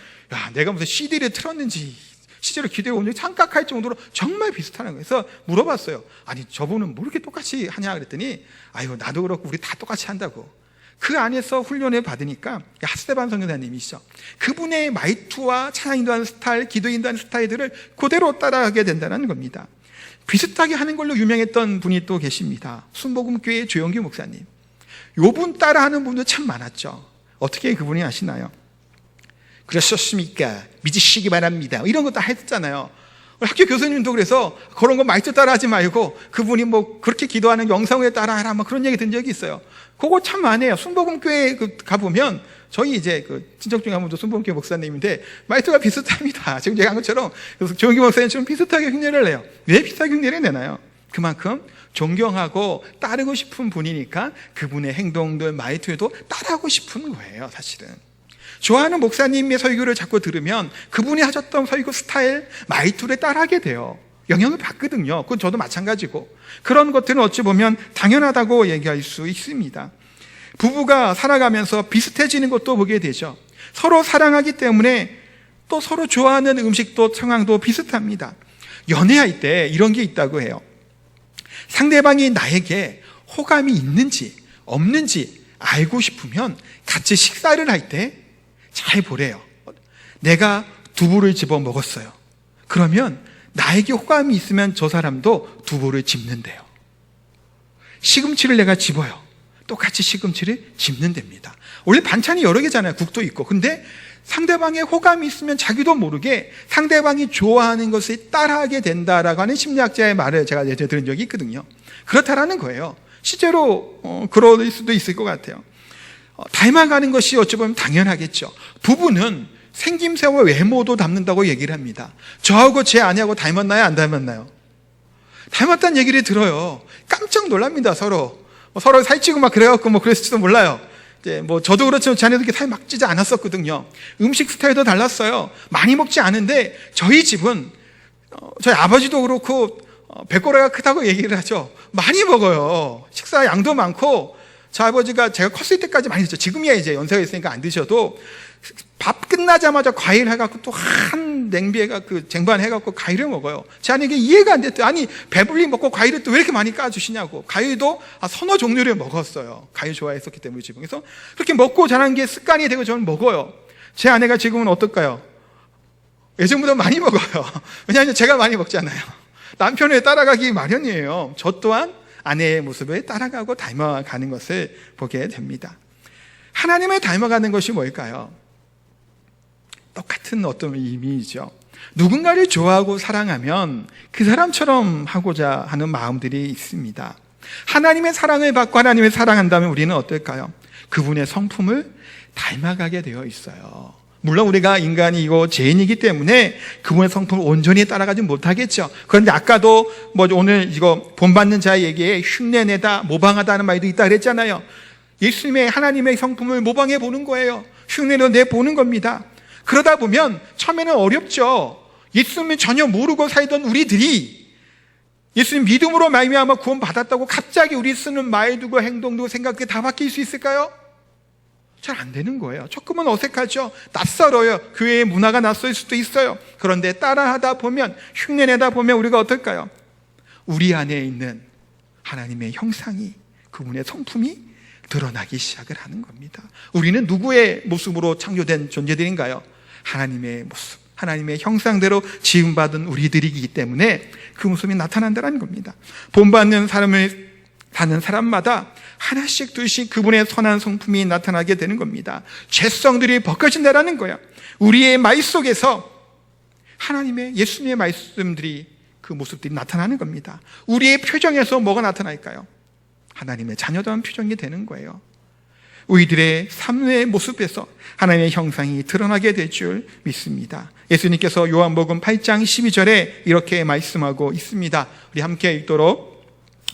내가 무슨 CD를 틀었는지 실제로 기도에 오늘 착각할 정도로 정말 비슷하는 거예요. 그래서 물어봤어요. 아니 저분은 뭐 이렇게 똑같이 하냐 그랬더니 나도 그렇고 우리 다 똑같이 한다고. 그 안에서 훈련을 받으니까 핫세반 선교사님이시죠. 그분의 말투와 찬양 인도하는 스타일, 기도 인도하는 스타일들을 그대로 따라하게 된다는 겁니다. 비슷하게 하는 걸로 유명했던 분이 또 계십니다. 순복음교회 조영규 목사님. 요분 따라하는 분도 참 많았죠. 어떻게 그분이 아시나요? 그러셨습니까? 믿으시기 바랍니다. 이런 거 다 했잖아요. 학교 교수님도 그래서 그런 거 말투 따라하지 말고 그분이 그렇게 기도하는 영상을 따라하라 그런 얘기 든 적이 있어요. 그거 참 많아요. 순복음교회 가보면 저희 친척 중에 한 분도 순복음교회 목사님인데 말투가 비슷합니다. 지금 제가 한 것처럼 조영기 목사님처럼 비슷하게 흉내를 내요. 왜 비슷하게 흉내를 내나요? 그만큼 존경하고 따르고 싶은 분이니까 그분의 행동들, 말투에도 따라하고 싶은 거예요, 사실은. 좋아하는 목사님의 설교를 자꾸 들으면 그분이 하셨던 설교 스타일, 말투를 따라하게 돼요. 영향을 받거든요. 그건 저도 마찬가지고. 그런 것들은 어찌 보면 당연하다고 얘기할 수 있습니다. 부부가 살아가면서 비슷해지는 것도 보게 되죠. 서로 사랑하기 때문에 또 서로 좋아하는 음식도 상황도 비슷합니다. 연애할 때 이런 게 있다고 해요. 상대방이 나에게 호감이 있는지 없는지 알고 싶으면 같이 식사를 할 때 잘 보래요. 내가 두부를 집어 먹었어요. 그러면 나에게 호감이 있으면 저 사람도 두부를 집는데요. 시금치를 내가 집어요. 똑같이 시금치를 집는답니다. 원래 반찬이 여러 개잖아요. 국도 있고. 근데 상대방의 호감이 있으면 자기도 모르게 상대방이 좋아하는 것을 따라하게 된다라고 하는 심리학자의 말을 제가 예전에 들은 적이 있거든요. 그렇다라는 거예요. 실제로 그럴 수도 있을 것 같아요. 닮아가는 것이 어찌 보면 당연하겠죠. 부부는 생김새와 외모도 닮는다고 얘기를 합니다. 저하고 제 아내하고 닮았나요? 안 닮았나요? 닮았다는 얘기를 들어요. 깜짝 놀랍니다. 서로 살찌고 막 그래갖고 그랬을지도 몰라요. 이제 저도 그렇지만 제 아내도 이렇게 살 막 찌지 않았었거든요. 음식 스타일도 달랐어요. 많이 먹지 않은데 저희 집은 저희 아버지도 그렇고 배꼽가 크다고 얘기를 하죠. 많이 먹어요. 식사 양도 많고, 저 아버지가 제가 컸을 때까지 많이 드셨죠. 지금이야 이제 연세가 있으니까 안 드셔도 밥 끝나자마자 과일 해갖고 또 한 냄비에가 쟁반 해갖고 과일을 먹어요. 제 아내에게 이해가 안 됐대요. 아니 배불리 먹고 과일을 또 왜 이렇게 많이 까주시냐고. 과일도 서너 종류를 먹었어요. 과일 좋아했었기 때문에 지금. 그래서 그렇게 먹고 자란 게 습관이 되고 저는 먹어요. 제 아내가 지금은 어떨까요? 예전보다 많이 먹어요. 왜냐하면 제가 많이 먹잖아요. 남편을 따라가기 마련이에요. 저 또한 아내의 모습을 따라가고 닮아가는 것을 보게 됩니다. 하나님을 닮아가는 것이 뭘까요? 똑같은 어떤 의미이죠. 누군가를 좋아하고 사랑하면 그 사람처럼 하고자 하는 마음들이 있습니다. 하나님의 사랑을 받고 하나님을 사랑한다면 우리는 어떨까요? 그분의 성품을 닮아가게 되어 있어요. 물론 우리가 인간이고 죄인이기 때문에 그분의 성품을 온전히 따라가지 못하겠죠. 그런데 아까도 오늘 이거 본받는 자에게 흉내내다, 모방하다는 말도 있다 그랬잖아요. 예수님의 하나님의 성품을 모방해 보는 거예요. 흉내로 내보는 겁니다. 그러다 보면 처음에는 어렵죠. 예수님을 전혀 모르고 살던 우리들이 예수님 믿음으로 말미암아 구원받았다고 갑자기 우리 쓰는 말두고 행동도 생각이 다 바뀔 수 있을까요? 잘 안 되는 거예요. 조금은 어색하죠. 낯설어요. 교회의 문화가 낯설 수도 있어요. 그런데 따라하다 보면, 흉내내다 보면 우리가 어떨까요? 우리 안에 있는 하나님의 형상이, 그분의 성품이 드러나기 시작을 하는 겁니다. 우리는 누구의 모습으로 창조된 존재들인가요? 하나님의 모습, 하나님의 형상대로 지음받은 우리들이기 때문에 그 모습이 나타난다는 겁니다. 본받는 사람을 사는 사람마다 하나씩 둘씩 그분의 선한 성품이 나타나게 되는 겁니다. 죄성들이 벗겨진다는 거예요. 우리의 말 속에서 하나님의, 예수님의 말씀들이, 그 모습들이 나타나는 겁니다. 우리의 표정에서 뭐가 나타날까요? 하나님의 자녀다운 표정이 되는 거예요. 우리들의 삶의 모습에서 하나님의 형상이 드러나게 될 줄 믿습니다. 예수님께서 요한복음 8장 12절에 이렇게 말씀하고 있습니다. 우리 함께 읽도록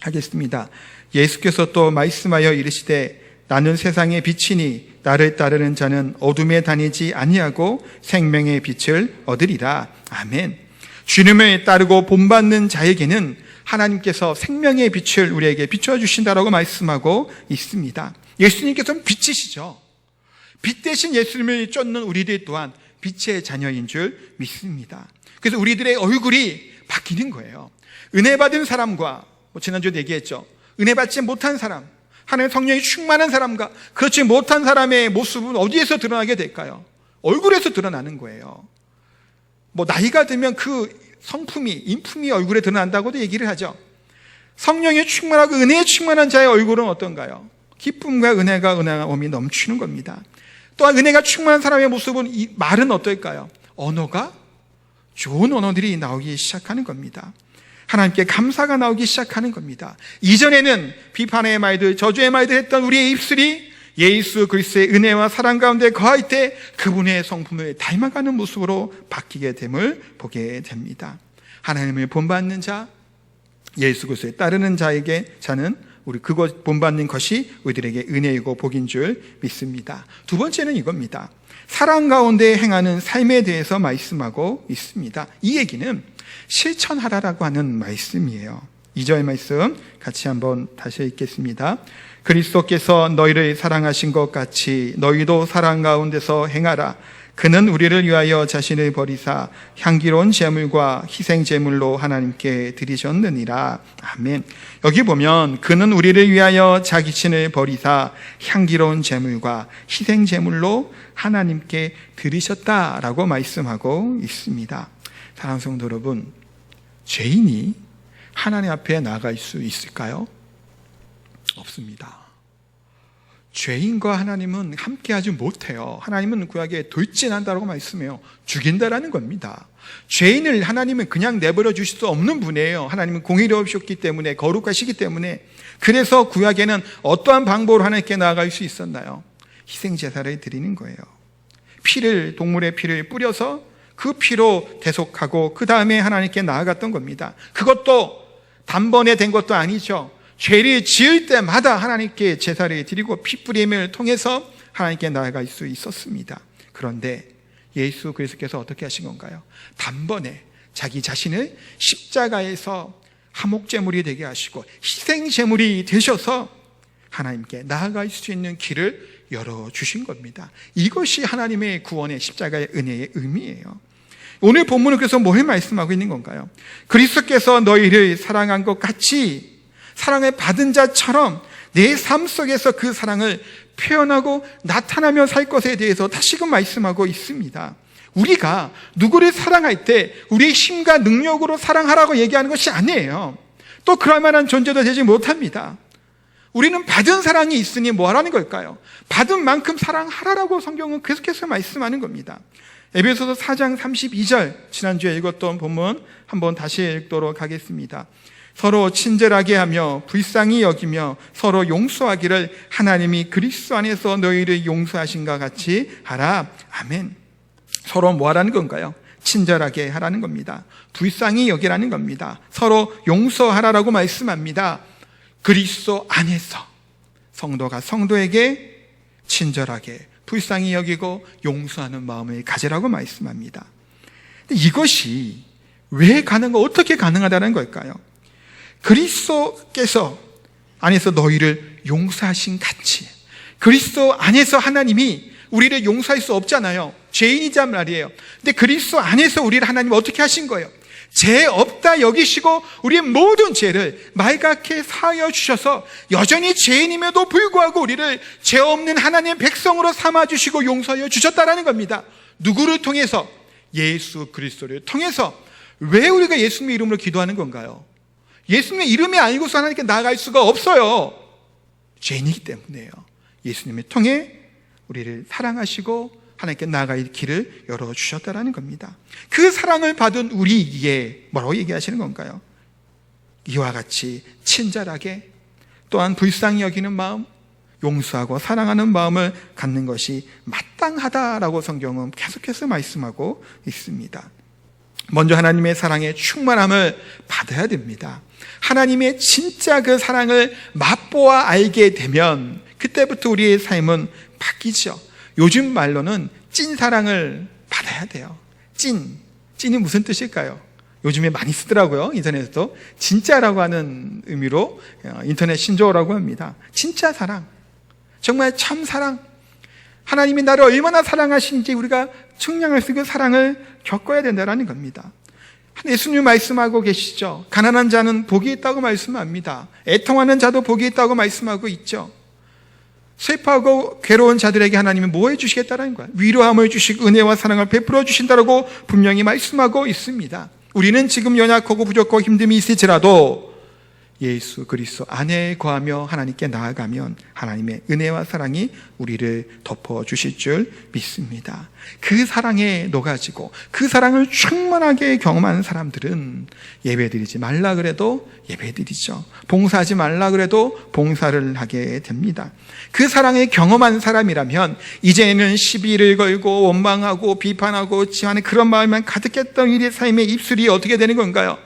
하겠습니다. 예수께서 또 말씀하여 이르시되 나는 세상의 빛이니 나를 따르는 자는 어둠에 다니지 아니하고 생명의 빛을 얻으리라. 아멘. 주님을 따르고 본받는 자에게는 하나님께서 생명의 빛을 우리에게 비춰주신다라고 말씀하고 있습니다. 예수님께서는 빛이시죠. 빛 대신 예수님을 쫓는 우리들 또한 빛의 자녀인 줄 믿습니다. 그래서 우리들의 얼굴이 바뀌는 거예요. 은혜 받은 사람과, 지난주에 얘기했죠. 은혜 받지 못한 사람, 하나님의 성령이 충만한 사람과 그렇지 못한 사람의 모습은 어디에서 드러나게 될까요? 얼굴에서 드러나는 거예요. 나이가 들면 그 성품이, 인품이 얼굴에 드러난다고도 얘기를 하죠. 성령이 충만하고 은혜에 충만한 자의 얼굴은 어떤가요? 기쁨과 은혜가 넘치는 겁니다. 또한 은혜가 충만한 사람의 모습은, 이 말은 어떨까요? 언어가 좋은 언어들이 나오기 시작하는 겁니다. 하나님께 감사가 나오기 시작하는 겁니다. 이전에는 비판의 말들, 저주의 말들 했던 우리의 입술이 예수 그리스도의 은혜와 사랑 가운데 거할 때 그분의 성품을 닮아가는 모습으로 바뀌게 됨을 보게 됩니다. 하나님을 본받는 자, 예수 그리스도에 따르는 자는 우리 그것 본받는 것이 우리들에게 은혜이고 복인 줄 믿습니다. 두 번째는 이겁니다. 사랑 가운데 행하는 삶에 대해서 말씀하고 있습니다. 이 얘기는 실천하라라고 하는 말씀이에요. 2절 말씀 같이 한번 다시 읽겠습니다. 그리스도께서 너희를 사랑하신 것 같이 너희도 사랑 가운데서 행하라. 그는 우리를 위하여 자신을 버리사 향기로운 제물과 희생 제물로 하나님께 드리셨느니라. 아멘. 여기 보면 그는 우리를 위하여 자기 신을 버리사 향기로운 제물과 희생 제물로 하나님께 드리셨다라고 말씀하고 있습니다. 사랑하는 성도 여러분, 죄인이 하나님 앞에 나아갈 수 있을까요? 없습니다. 죄인과 하나님은 함께하지 못해요. 하나님은 구약에 돌진한다라고 말씀해요. 죽인다라는 겁니다. 죄인을 하나님은 그냥 내버려 주실 수 없는 분이에요. 하나님은 공의로우셨기 때문에, 거룩하시기 때문에. 그래서 구약에는 어떠한 방법으로 하나님께 나아갈 수 있었나요? 희생제사를 드리는 거예요. 동물의 피를 뿌려서 그 피로 대속하고 그 다음에 하나님께 나아갔던 겁니다. 그것도 단번에 된 것도 아니죠. 죄를 지을 때마다 하나님께 제사를 드리고 피 뿌림을 통해서 하나님께 나아갈 수 있었습니다. 그런데 예수 그리스도께서 어떻게 하신 건가요? 단번에 자기 자신을 십자가에서 화목제물이 되게 하시고 희생제물이 되셔서 하나님께 나아갈 수 있는 길을 열어주신 겁니다. 이것이 하나님의 구원의 십자가의 은혜의 의미예요. 오늘 본문은 그래서 뭘 말씀하고 있는 건가요? 그리스도께서 너희를 사랑한 것 같이 사랑을 받은 자처럼 내 삶 속에서 그 사랑을 표현하고 나타나며 살 것에 대해서 다시금 말씀하고 있습니다. 우리가 누구를 사랑할 때 우리의 힘과 능력으로 사랑하라고 얘기하는 것이 아니에요. 또 그럴 만한 존재도 되지 못합니다. 우리는 받은 사랑이 있으니 뭐 하라는 걸까요? 받은 만큼 사랑하라라고 성경은 계속해서 말씀하는 겁니다. 에베소서 4장 32절, 지난주에 읽었던 본문 한번 다시 읽도록 하겠습니다. 서로 친절하게 하며 불쌍히 여기며 서로 용서하기를 하나님이 그리스도 안에서 너희를 용서하신 것 같이 하라. 아멘. 서로 뭐 하라는 건가요? 친절하게 하라는 겁니다. 불쌍히 여기라는 겁니다. 서로 용서하라라고 말씀합니다. 그리스도 안에서 성도가 성도에게 친절하게 불쌍히 여기고 용서하는 마음을 가지라고 말씀합니다. 이것이 왜 어떻게 가능하다는 걸까요? 그리스도께서 안에서 너희를 용서하신 같이, 그리스도 안에서 하나님이 우리를 용서할 수 없잖아요. 죄인이란 말이에요. 근데 그리스도 안에서 우리를 하나님 어떻게 하신 거예요? 죄 없다 여기시고 우리의 모든 죄를 말갛게 사하여 주셔서 여전히 죄인임에도 불구하고 우리를 죄 없는 하나님의 백성으로 삼아주시고 용서하여 주셨다라는 겁니다. 누구를 통해서? 예수 그리스도를 통해서. 왜 우리가 예수님의 이름으로 기도하는 건가요? 예수님의 이름이 아니고서 하나님께 나아갈 수가 없어요. 죄인이기 때문에요. 예수님을 통해 우리를 사랑하시고 하나님께 나아갈 길을 열어주셨다라는 겁니다. 그 사랑을 받은 우리에게 뭐라고 얘기하시는 건가요? 이와 같이 친절하게, 또한 불쌍히 여기는 마음, 용서하고 사랑하는 마음을 갖는 것이 마땅하다라고 성경은 계속해서 말씀하고 있습니다. 먼저 하나님의 사랑의 충만함을 받아야 됩니다. 하나님의 진짜 그 사랑을 맛보아 알게 되면 그때부터 우리의 삶은 바뀌죠. 요즘 말로는 찐 사랑을 받아야 돼요. 찐이 무슨 뜻일까요? 요즘에 많이 쓰더라고요. 인터넷에도 진짜라고 하는 의미로 인터넷 신조어라고 합니다. 진짜 사랑, 정말 참 사랑, 하나님이 나를 얼마나 사랑하신지 우리가 측량할 수 있는 사랑을 겪어야 된다는 겁니다. 예수님 말씀하고 계시죠. 가난한 자는 복이 있다고 말씀합니다. 애통하는 자도 복이 있다고 말씀하고 있죠. 슬퍼하고 괴로운 자들에게 하나님은 뭐 해주시겠다는 거야? 위로함을 주시고 은혜와 사랑을 베풀어 주신다고 분명히 말씀하고 있습니다. 우리는 지금 연약하고 부족하고 힘듦이 있을지라도 예수 그리스도 안에 거하며 하나님께 나아가면 하나님의 은혜와 사랑이 우리를 덮어주실 줄 믿습니다. 그 사랑에 녹아지고 그 사랑을 충만하게 경험하는 사람들은 예배드리지 말라 그래도 예배드리죠. 봉사하지 말라 그래도 봉사를 하게 됩니다. 그 사랑을 경험한 사람이라면 이제는 시비를 걸고 원망하고 비판하고 지하는 그런 마음만 가득했던 우리의 삶의 입술이 어떻게 되는 건가요?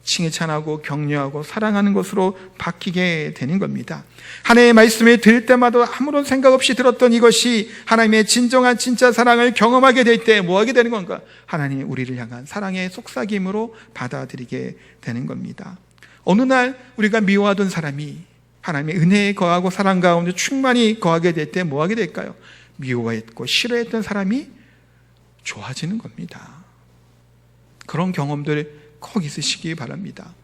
칭찬하고 격려하고 사랑하는 것으로 바뀌게 되는 겁니다. 하나님의 말씀을 들을 때마다 아무런 생각 없이 들었던 이것이 하나님의 진정한 진짜 사랑을 경험하게 될 때 뭐 하게 되는 건가? 하나님이 우리를 향한 사랑의 속삭임으로 받아들이게 되는 겁니다. 어느 날 우리가 미워하던 사람이 하나님의 은혜에 거하고 사랑 가운데 충만히 거하게 될 때 뭐 하게 될까요? 미워했고 싫어했던 사람이 좋아지는 겁니다. 그런 경험들 꼭 있으시기 바랍니다.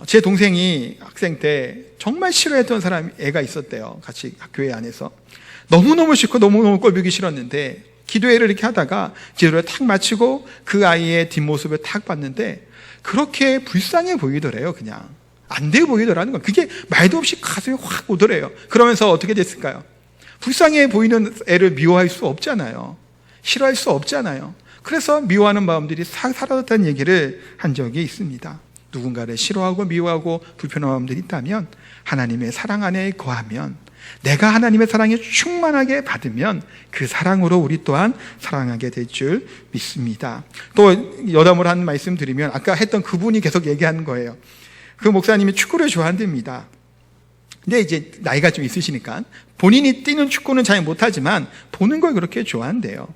제 동생이 학생 때 정말 싫어했던 애가 있었대요. 같이 교회 안에서. 너무너무 싫고 너무너무 꼴보기 싫었는데 기도회를 이렇게 하다가 기도를 탁 마치고 그 아이의 뒷모습을 탁 봤는데 그렇게 불쌍해 보이더래요. 그냥 안 돼 보이더라는 건, 그게 말도 없이 가슴이 확 오더래요. 그러면서 어떻게 됐을까요? 불쌍해 보이는 애를 미워할 수 없잖아요. 싫어할 수 없잖아요. 그래서 미워하는 마음들이 싹 사라졌다는 얘기를 한 적이 있습니다. 누군가를 싫어하고 미워하고 불편한 마음들이 있다면 하나님의 사랑 안에 거하면, 내가 하나님의 사랑에 충만하게 받으면 그 사랑으로 우리 또한 사랑하게 될 줄 믿습니다. 또 여담을 한 말씀 드리면, 아까 했던 그분이 계속 얘기하는 거예요. 그 목사님이 축구를 좋아한답니다. 근데 이제 나이가 좀 있으시니까 본인이 뛰는 축구는 잘 못하지만 보는 걸 그렇게 좋아한대요.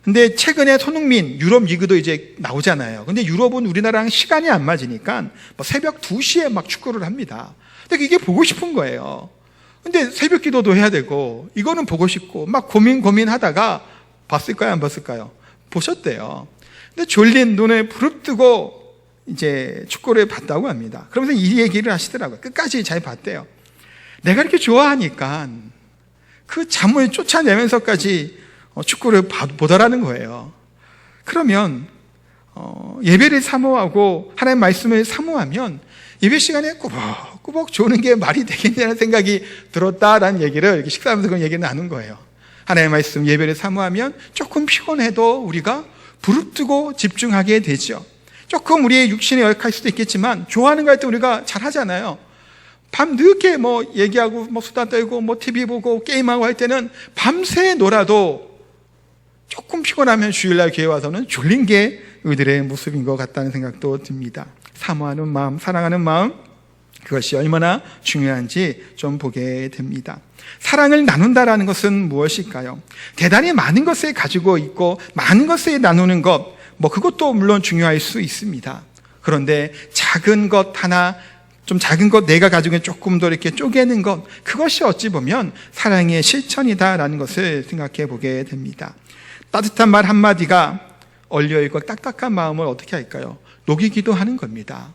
근데 최근에 손흥민 유럽 리그도 이제 나오잖아요. 근데 유럽은 우리나라랑 시간이 안 맞으니까 뭐 새벽 2시에 막 축구를 합니다. 근데 이게 보고 싶은 거예요. 근데 새벽 기도도 해야 되고 이거는 보고 싶고 막 고민하다가 봤을까요? 안 봤을까요? 보셨대요. 근데 졸린 눈을 부릅뜨고 이제 축구를 봤다고 합니다. 그러면서 이 얘기를 하시더라고요. 끝까지 잘 봤대요. 내가 이렇게 좋아하니까 그 잠을 쫓아내면서까지 축구를 보더라는 거예요. 그러면 예배를 사모하고 하나님의 말씀을 사모하면 예배 시간에 꾸벅꾸벅 조는 게 말이 되겠냐는 생각이 들었다라는 얘기를 이렇게 식사하면서 그런 얘기를 나눈 거예요. 하나님의 말씀 예배를 사모하면 조금 피곤해도 우리가 부릅뜨고 집중하게 되죠. 조금 우리의 육신에 열악할 수도 있겠지만 좋아하는 거 할 때 우리가 잘 하잖아요. 밤 늦게 얘기하고 수다 떨고 TV 보고 게임하고 할 때는 밤새 놀아도 조금 피곤하면 주일날 교회 와서는 졸린 게 우리들의 모습인 것 같다는 생각도 듭니다. 사모하는 마음, 사랑하는 마음, 그것이 얼마나 중요한지 좀 보게 됩니다. 사랑을 나눈다라는 것은 무엇일까요? 대단히 많은 것을 가지고 있고 많은 것을 나누는 것, 그것도 물론 중요할 수 있습니다. 그런데 작은 것 하나, 좀 작은 것 내가 가지고 있는 조금 더 이렇게 쪼개는 것, 그것이 어찌 보면 사랑의 실천이다라는 것을 생각해 보게 됩니다. 따뜻한 말 한마디가 얼려있고 딱딱한 마음을 어떻게 할까요? 녹이기도 하는 겁니다.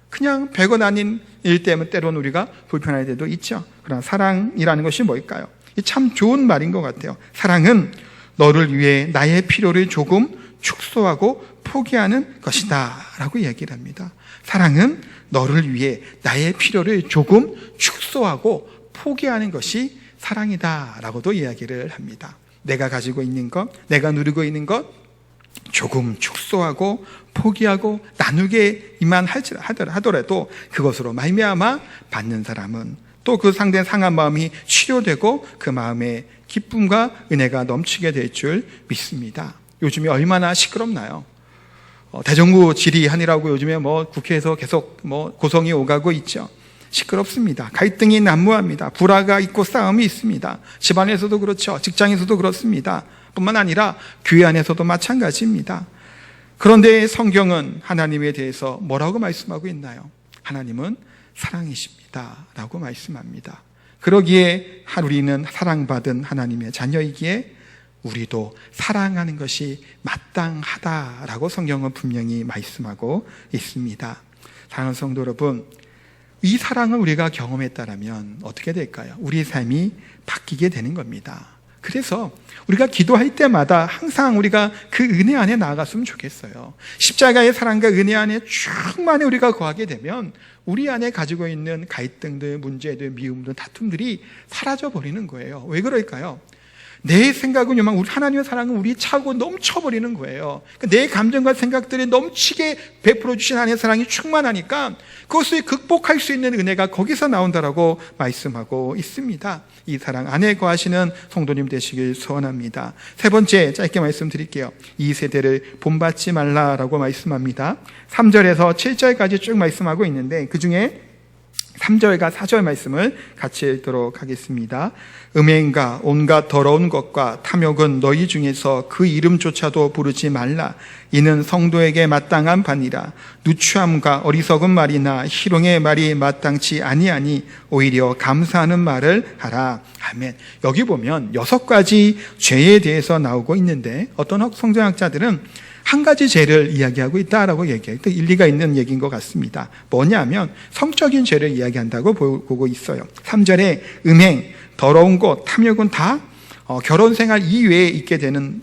그냥 별것 아닌 일 때문에 때로는 우리가 불편할 때도 있죠. 그러나 사랑이라는 것이 뭘까요? 참 좋은 말인 것 같아요. 사랑은 너를 위해 나의 필요를 조금 축소하고 포기하는 것이다 라고 얘기를 합니다. 사랑은 너를 위해 나의 필요를 조금 축소하고 포기하는 것이 사랑이다 라고도 이야기를 합니다. 내가 가지고 있는 것, 내가 누리고 있는 것 조금 축소하고 포기하고 나누게만 하더라도 그것으로 말미암아 받는 사람은 또 그 상대의 상한 마음이 치료되고 그 마음에 기쁨과 은혜가 넘치게 될 줄 믿습니다. 요즘에 얼마나 시끄럽나요? 대정부 질의하느라고 요즘에 국회에서 계속 고성이 오가고 있죠. 시끄럽습니다. 갈등이 난무합니다. 불화가 있고 싸움이 있습니다. 집안에서도 그렇죠. 직장에서도 그렇습니다. 뿐만 아니라 교회 안에서도 마찬가지입니다. 그런데 성경은 하나님에 대해서 뭐라고 말씀하고 있나요? 하나님은 사랑이십니다 라고 말씀합니다. 그러기에 우리는 사랑받은 하나님의 자녀이기에 우리도 사랑하는 것이 마땅하다라고 성경은 분명히 말씀하고 있습니다. 사랑하는 성도 여러분, 이 사랑을 우리가 경험했다면 어떻게 될까요? 우리의 삶이 바뀌게 되는 겁니다. 그래서 우리가 기도할 때마다 항상 우리가 그 은혜 안에 나아갔으면 좋겠어요. 십자가의 사랑과 은혜 안에 충만히 우리가 거하게 되면 우리 안에 가지고 있는 갈등들, 문제들, 미움들, 다툼들이 사라져버리는 거예요. 왜 그럴까요? 내 생각은 요망 우리 하나님의 사랑은 우리 차고 넘쳐버리는 거예요. 내 감정과 생각들이 넘치게 베풀어 주신 하나님의 사랑이 충만하니까 그것을 극복할 수 있는 은혜가 거기서 나온다라고 말씀하고 있습니다. 이 사랑 안에 거하시는 성도님 되시길 소원합니다. 세 번째 짧게 말씀드릴게요. 이 세대를 본받지 말라라고 말씀합니다. 3절에서 7절까지 쭉 말씀하고 있는데 그 중에 3절과 4절 말씀을 같이 읽도록 하겠습니다. 음행과 온갖 더러운 것과 탐욕은 너희 중에서 그 이름조차도 부르지 말라. 이는 성도에게 마땅한 바니라. 누추함과 어리석은 말이나 희롱의 말이 마땅치 아니하니 오히려 감사하는 말을 하라. 아멘. 여기 보면 6가지 죄에 대해서 나오고 있는데 어떤 성경학자들은 한 가지 죄를 이야기하고 있다라고 얘기해요. 일리가 있는 얘기인 것 같습니다. 뭐냐면 성적인 죄를 이야기한다고 보고 있어요. 3절에 음행, 더러운 것, 탐욕은 다 결혼 생활 이외에 있게 되는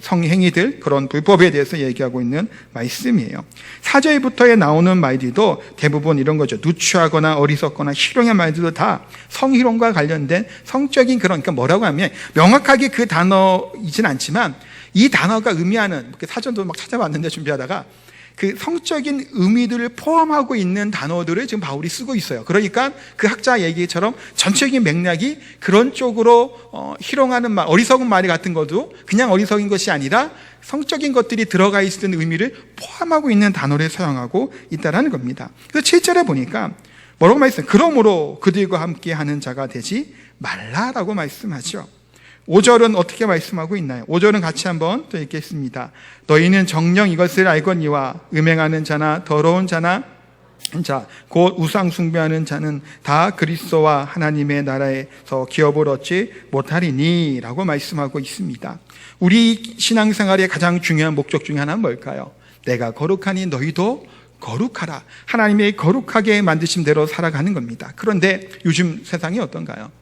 성행위들, 그런 불법에 대해서 얘기하고 있는 말씀이에요. 4절부터에 나오는 말들도 대부분 이런 거죠. 누추하거나 어리석거나 희롱의 말들도 다 성희롱과 관련된 성적인 그러니까 뭐라고 하면 명확하게 그 단어이진 않지만 이 단어가 의미하는, 사전도 막 찾아봤는데 준비하다가 그 성적인 의미들을 포함하고 있는 단어들을 지금 바울이 쓰고 있어요. 그러니까 그 학자 얘기처럼 전체적인 맥락이 그런 쪽으로 희롱하는 말, 어리석은 말 같은 것도 그냥 어리석인 것이 아니라 성적인 것들이 들어가 있는 의미를 포함하고 있는 단어를 사용하고 있다는 겁니다. 그래서 7절에 보니까 뭐라고 말씀해요? 그러므로 그들과 함께 하는 자가 되지 말라라고 말씀하죠. 5절은 어떻게 말씀하고 있나요? 5절은 같이 한번 또 읽겠습니다. 너희는 정녕 이것을 알거니와 음행하는 자나 더러운 자나 곧 우상 숭배하는 자는 다 그리스도와 하나님의 나라에서 기업을 얻지 못하리니 라고 말씀하고 있습니다. 우리 신앙생활의 가장 중요한 목적 중에 하나는 뭘까요? 내가 거룩하니 너희도 거룩하라. 하나님의 거룩하게 만드신 대로 살아가는 겁니다. 그런데 요즘 세상이 어떤가요?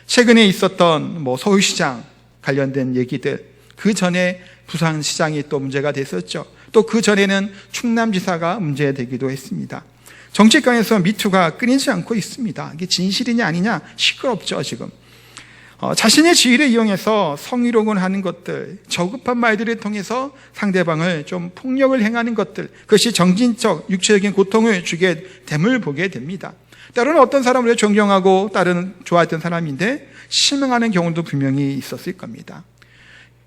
최근에 있었던 서울시장 관련된 얘기들, 그 전에 부산시장이 또 문제가 됐었죠. 또 그 전에는 충남지사가 문제되기도 했습니다. 정치권에서 미투가 끊이지 않고 있습니다. 이게 진실이냐 아니냐 시끄럽죠 지금. 자신의 지위를 이용해서 성희롱을 하는 것들, 저급한 말들을 통해서 상대방을 좀 폭력을 행하는 것들, 그것이 정신적, 육체적인 고통을 주게 됨을 보게 됩니다. 때로는 어떤 사람을 존경하고 다른 좋아했던 사람인데 실망하는 경우도 분명히 있었을 겁니다.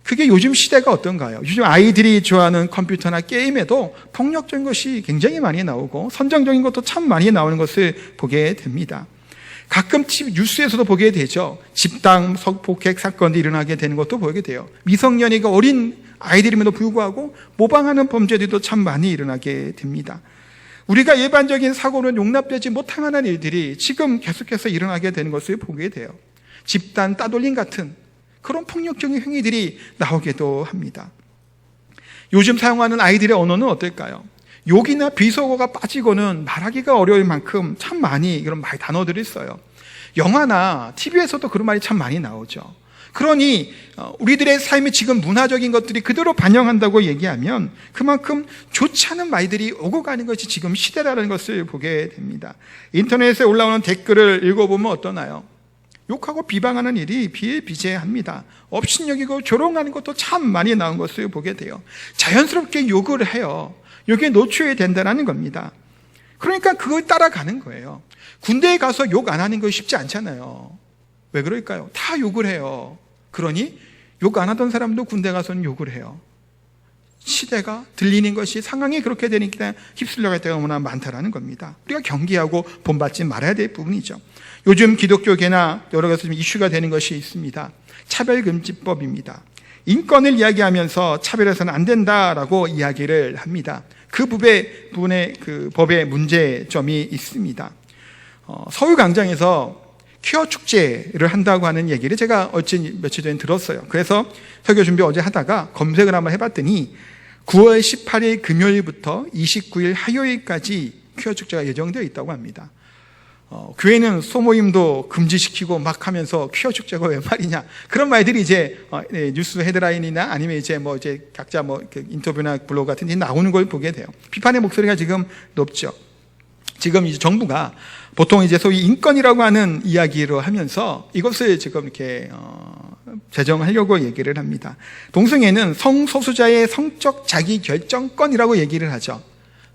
그게 요즘 시대가 어떤가요? 요즘 아이들이 좋아하는 컴퓨터나 게임에도 폭력적인 것이 굉장히 많이 나오고 선정적인 것도 참 많이 나오는 것을 보게 됩니다. 가끔 뉴스에서도 보게 되죠. 집단 성폭행 사건이 일어나게 되는 것도 보게 돼요. 미성년이가 어린 아이들임에도 불구하고 모방하는 범죄들도 참 많이 일어나게 됩니다. 우리가 일반적인 사고는 용납되지 못할 만한 일들이 지금 계속해서 일어나게 되는 것을 보게 돼요. 집단 따돌림 같은 그런 폭력적인 행위들이 나오기도 합니다. 요즘 사용하는 아이들의 언어는 어떨까요? 욕이나 비속어가 빠지고는 말하기가 어려울 만큼 참 많이 그런 단어들이 써요. 영화나 TV에서도 그런 말이 참 많이 나오죠. 그러니 우리들의 삶의 지금 문화적인 것들이 그대로 반영한다고 얘기하면 그만큼 좋지 않은 말들이 오고 가는 것이 지금 시대라는 것을 보게 됩니다. 인터넷에 올라오는 댓글을 읽어보면 어떠나요? 욕하고 비방하는 일이 비일비재합니다. 업신여기고 조롱하는 것도 참 많이 나온 것을 보게 돼요. 자연스럽게 욕을 해요. 여기에 노출이 된다는 겁니다. 그러니까 그걸 따라가는 거예요. 군대에 가서 욕 안 하는 거 쉽지 않잖아요. 왜 그럴까요? 다 욕을 해요. 그러니 욕 안 하던 사람도 군대 가서는 욕을 해요. 시대가 들리는 것이 상황이 그렇게 되니까 휩쓸려갈 때가 너무나 많다라는 겁니다. 우리가 경계하고 본받지 말아야 될 부분이죠. 요즘 기독교계나 여러 가지 이슈가 되는 것이 있습니다. 차별금지법입니다. 인권을 이야기하면서 차별해서는 안 된다라고 이야기를 합니다. 그 부분에 그 법의 문제점이 있습니다. 서울광장에서 퀴어 축제를 한다고 하는 얘기를 제가 며칠 전에 들었어요. 그래서 설교 준비 어제 하다가 검색을 한번 해봤더니 9월 18일 금요일부터 29일 화요일까지 퀴어 축제가 예정되어 있다고 합니다. 교회는 소모임도 금지시키고 막 하면서 퀴어 축제가 왜 말이냐 그런 말들이 이제 뉴스 헤드라인이나 아니면 이제 각자 인터뷰나 블로그 같은 데 나오는 걸 보게 돼요. 비판의 목소리가 지금 높죠. 지금 이제 정부가 보통 이제 소위 인권이라고 하는 이야기로 하면서 이것을 지금 이렇게 제정하려고 얘기를 합니다. 동성애는 성소수자의 성적 자기결정권이라고 얘기를 하죠.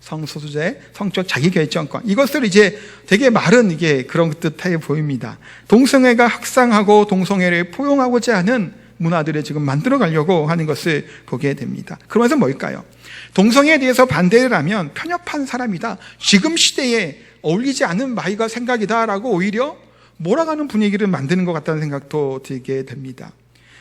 성소수자의 성적 자기결정권. 이것을 이제 되게 말은 이게 그런 듯해 보입니다. 동성애가 확산하고 동성애를 포용하고자 하는 문화들을 지금 만들어 가려고 하는 것을 보게 됩니다. 그러면서 뭘까요? 동성애에 대해서 반대를 하면 편협한 사람이다, 지금 시대에 어울리지 않는 말과 생각이다라고 오히려 몰아가는 분위기를 만드는 것 같다는 생각도 들게 됩니다.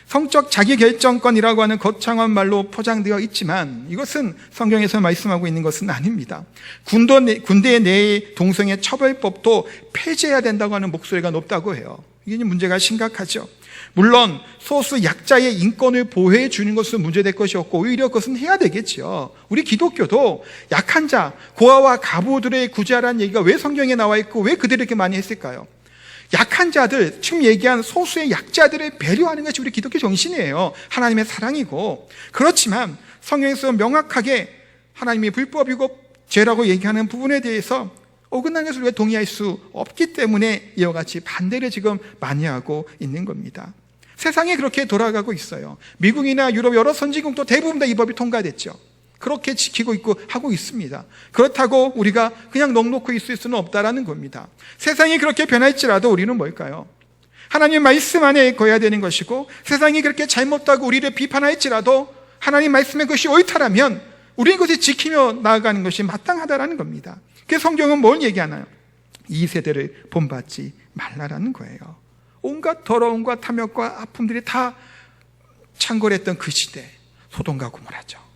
성적 자기결정권이라고 하는 거창한 말로 포장되어 있지만 이것은 성경에서 말씀하고 있는 것은 아닙니다. 군대 내의 동성애 처벌법도 폐지해야 된다고 하는 목소리가 높다고 해요. 이게 문제가 심각하죠. 물론 소수 약자의 인권을 보호해 주는 것은 문제될 것이 없고 오히려 그것은 해야 되겠죠. 우리 기독교도 약한 자, 고아와 가부들을 구제하라는 얘기가 왜 성경에 나와 있고 왜 그들을 이렇게 많이 했을까요? 약한 자들, 지금 얘기한 소수의 약자들을 배려하는 것이 우리 기독교 정신이에요. 하나님의 사랑이고. 그렇지만 성경에서 명확하게 하나님이 불법이고 죄라고 얘기하는 부분에 대해서 어긋나는 것을 우리가 동의할 수 없기 때문에 이와 같이 반대를 지금 많이 하고 있는 겁니다. 세상이 그렇게 돌아가고 있어요. 미국이나 유럽 여러 선진국도 대부분 다 이 법이 통과됐죠. 그렇게 지키고 있고 하고 있습니다. 그렇다고 우리가 그냥 넋놓고 있을 수는 없다라는 겁니다. 세상이 그렇게 변할지라도 우리는 뭘까요? 하나님의 말씀 안에 거해야 되는 것이고, 세상이 그렇게 잘못하고 우리를 비판할지라도 하나님 말씀의 것이 옳다라면 우리는 그것을 지키며 나아가는 것이 마땅하다라는 겁니다. 그래서 성경은 뭘 얘기하나요? 이 세대를 본받지 말라라는 거예요. 온갖 더러움과 탐욕과 아픔들이 다 창궐했던 그 시대, 소돔과 고모라죠.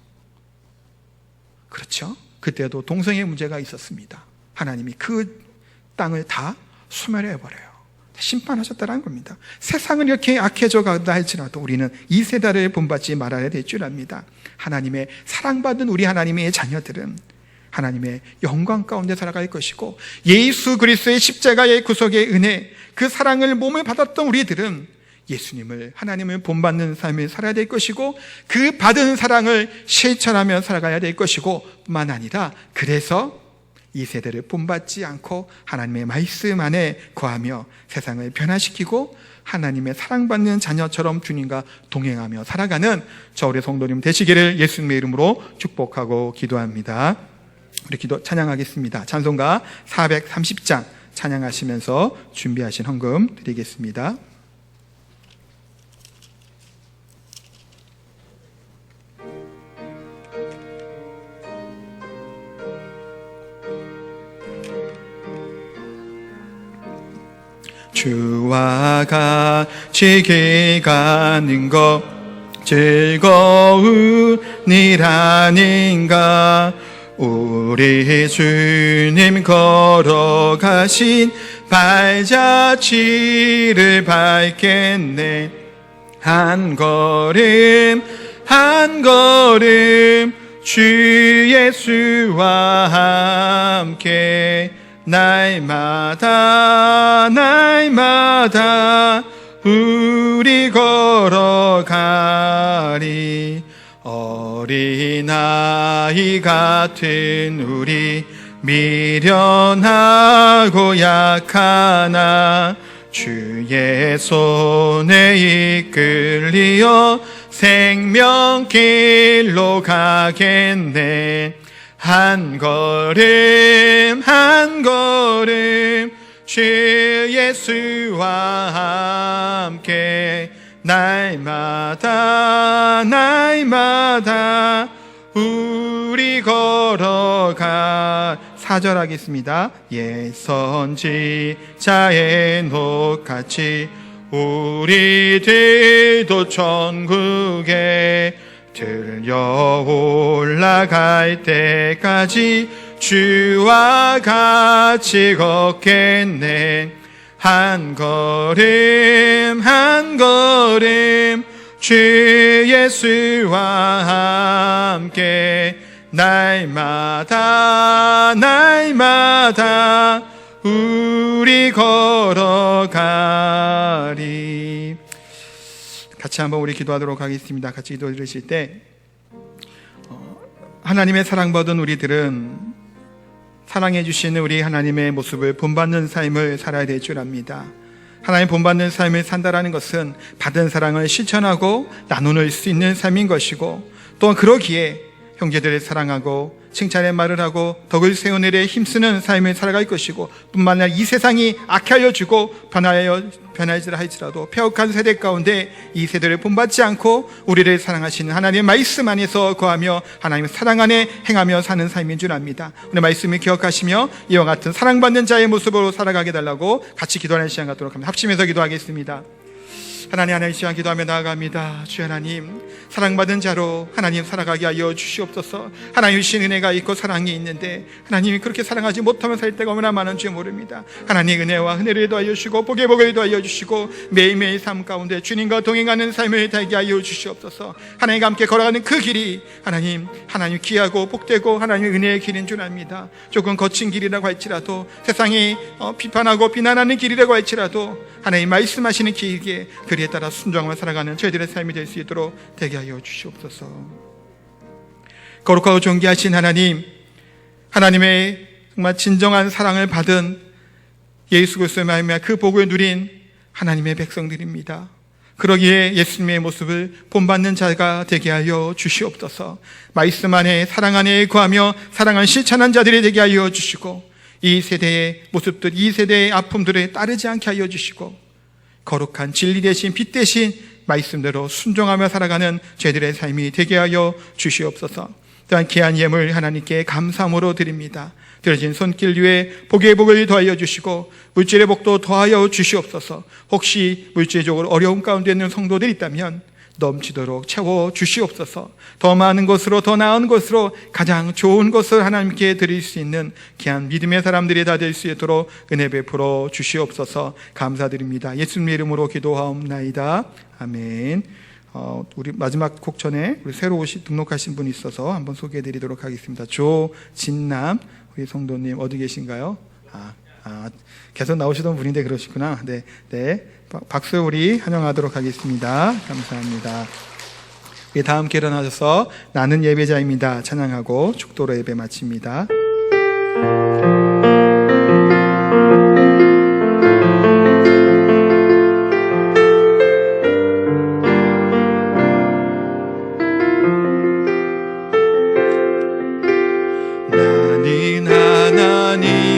그렇죠? 그때도 동성애 문제가 있었습니다. 하나님이 그 땅을 다 소멸해버려요. 심판하셨다는 겁니다. 세상은 이렇게 악해져 가다 할지라도 우리는 이 세대를 본받지 말아야 될 줄 압니다. 하나님의 사랑받은 우리 하나님의 자녀들은 하나님의 영광 가운데 살아갈 것이고, 예수 그리스도의 십자가의 구속의 은혜, 그 사랑을 몸을 받았던 우리들은 예수님을, 하나님을 본받는 삶을 살아야 될 것이고, 그 받은 사랑을 실천하며 살아가야 될 것이고, 뿐만 아니라 그래서 이 세대를 본받지 않고 하나님의 말씀 안에 거하며 세상을 변화시키고 하나님의 사랑받는 자녀처럼 주님과 동행하며 살아가는 저 우리 성도님 되시기를 예수님의 이름으로 축복하고 기도합니다. 우리 기도 찬양하겠습니다. 찬송가 430장 찬양하시면서 준비하신 헌금 드리겠습니다. 주와 같이 길 가는 것 즐거운 일 아닌가. 우리 주님 걸어가신 발자취를 밟겠네. 한 걸음 한 걸음 주 예수와 함께 날마다 날마다 우리 걸어가리. 어린아이 같은 우리 미련하고 약하나 주의 손에 이끌리어 생명길로 가겠네. 한 걸음 한 걸음 주 예수와 함께 날마다 날마다 우리 걸어가. 4절 하겠습니다. 옛 선지자의 녹같이 우리들도 천국에 들려 올라갈 때까지 주와 같이 걷겠네. 한 걸음 한 걸음 주 예수와 함께 날마다 날마다 우리 걸어가리. 같이 한번 우리 기도하도록 하겠습니다. 같이 기도 드리실 때 하나님의 사랑받은 우리들은 사랑해 주시는 우리 하나님의 모습을 본받는 삶을 살아야 될 줄 압니다. 하나님 본받는 삶을 산다라는 것은 받은 사랑을 실천하고 나누는 수 있는 삶인 것이고, 또한 그러기에 형제들을 사랑하고 칭찬의 말을 하고 덕을 세운 일에 힘쓰는 삶을 살아갈 것이고, 뿐만 아니라 이 세상이 악하여 주고 변하지라 할지라도 폐역한 세대 가운데 이 세대를 본받지 않고 우리를 사랑하시는 하나님의 말씀 안에서 거하며 하나님의 사랑 안에 행하며 사는 삶인 줄 압니다. 오늘 말씀을 기억하시며 이와 같은 사랑받는 자의 모습으로 살아가게 달라고 같이 기도하는 시간 갖도록 합니다. 합심해서 기도하겠습니다. 하나님 시간 기도하며 나아갑니다. 주 하나님, 사랑받은 자로 하나님 살아가게 하여 주시옵소서. 하나님 주신 은혜가 있고 사랑이 있는데 하나님이 그렇게 사랑하지 못하며 살 때가 얼마나 많은지 모릅니다. 하나님 은혜와 은혜를 더하여 주시고 복의 복을 더하여 주시고 매일매일 삶 가운데 주님과 동행하는 삶을 살게 하여 주시옵소서. 하나님과 함께 걸어가는 그 길이 하나님 귀하고 복되고 하나님의 은혜의 길인 줄 압니다. 조금 거친 길이라고 할지라도, 세상이 비판하고 비난하는 길이라고 할지라도 하나님 말씀하시는 길에 그리에 따라 순종하며 살아가는 저희들의 삶이 될 수 있도록 되게 하여 주시옵소서. 거룩하고 존귀하신 하나님, 하나님의 정말 진정한 사랑을 받은 예수 그리스도의 말미암아 그 복을 누린 하나님의 백성들입니다. 그러기에 예수님의 모습을 본받는 자가 되게 하여 주시옵소서. 말씀 안에 사랑 안에 거하며 사랑을 실천한 자들이 되게 하여 주시고, 이 세대의 모습들, 이 세대의 아픔들에 따르지 않게 하여 주시고, 거룩한 진리 대신 빛 대신 말씀대로 순종하며 살아가는 저희들의 삶이 되게 하여 주시옵소서. 또한 귀한 예물 하나님께 감사함으로 드립니다. 들어진 손길 위에 복의 복을 더하여 주시고 물질의 복도 더하여 주시옵소서. 혹시 물질적으로 어려움 가운데 있는 성도들이 있다면 넘치도록 채워 주시옵소서. 더 많은 것으로, 더 나은 것으로, 가장 좋은 것을 하나님께 드릴 수 있는 귀한 믿음의 사람들이 다 될 수 있도록 은혜 베풀어 주시옵소서. 감사드립니다. 예수님의 이름으로 기도하옵나이다. 아멘. 우리 마지막 곡 전에 우리 새로 등록하신 분이 있어서 한번 소개해 드리도록 하겠습니다. 조진남 우리 성도님 어디 계신가요? 계속 나오시던 분인데 그러시구나. 네. 박수 우리 환영하도록 하겠습니다. 감사합니다. 우리 다 함께 일어나셔서 나는 예배자입니다 찬양하고 축도로 예배 마칩니다. 나는 하나님을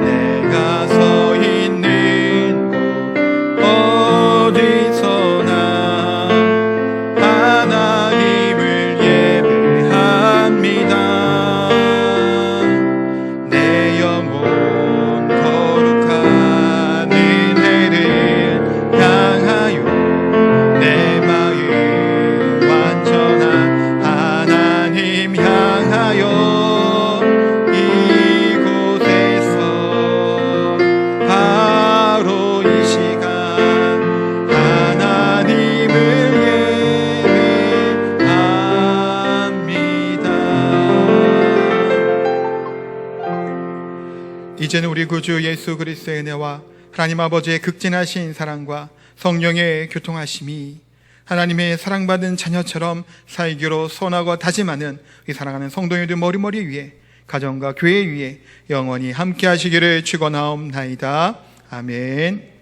내가 서 있는 곳 어디서나 하나님을 예배합니다. 내 영혼 거룩한 은혜를 향하여 내 마음 완전한 하나님 향하여 이제는 우리 구주 예수 그리스도의 은혜와 하나님 아버지의 극진하신 사랑과 성령의 교통하심이 하나님의 사랑받은 자녀처럼 살기로 선하고 다짐하는 이 사랑하는 성도님들 머리 위에, 가정과 교회 위에 영원히 함께 하시기를 축원하옵나이다. 아멘.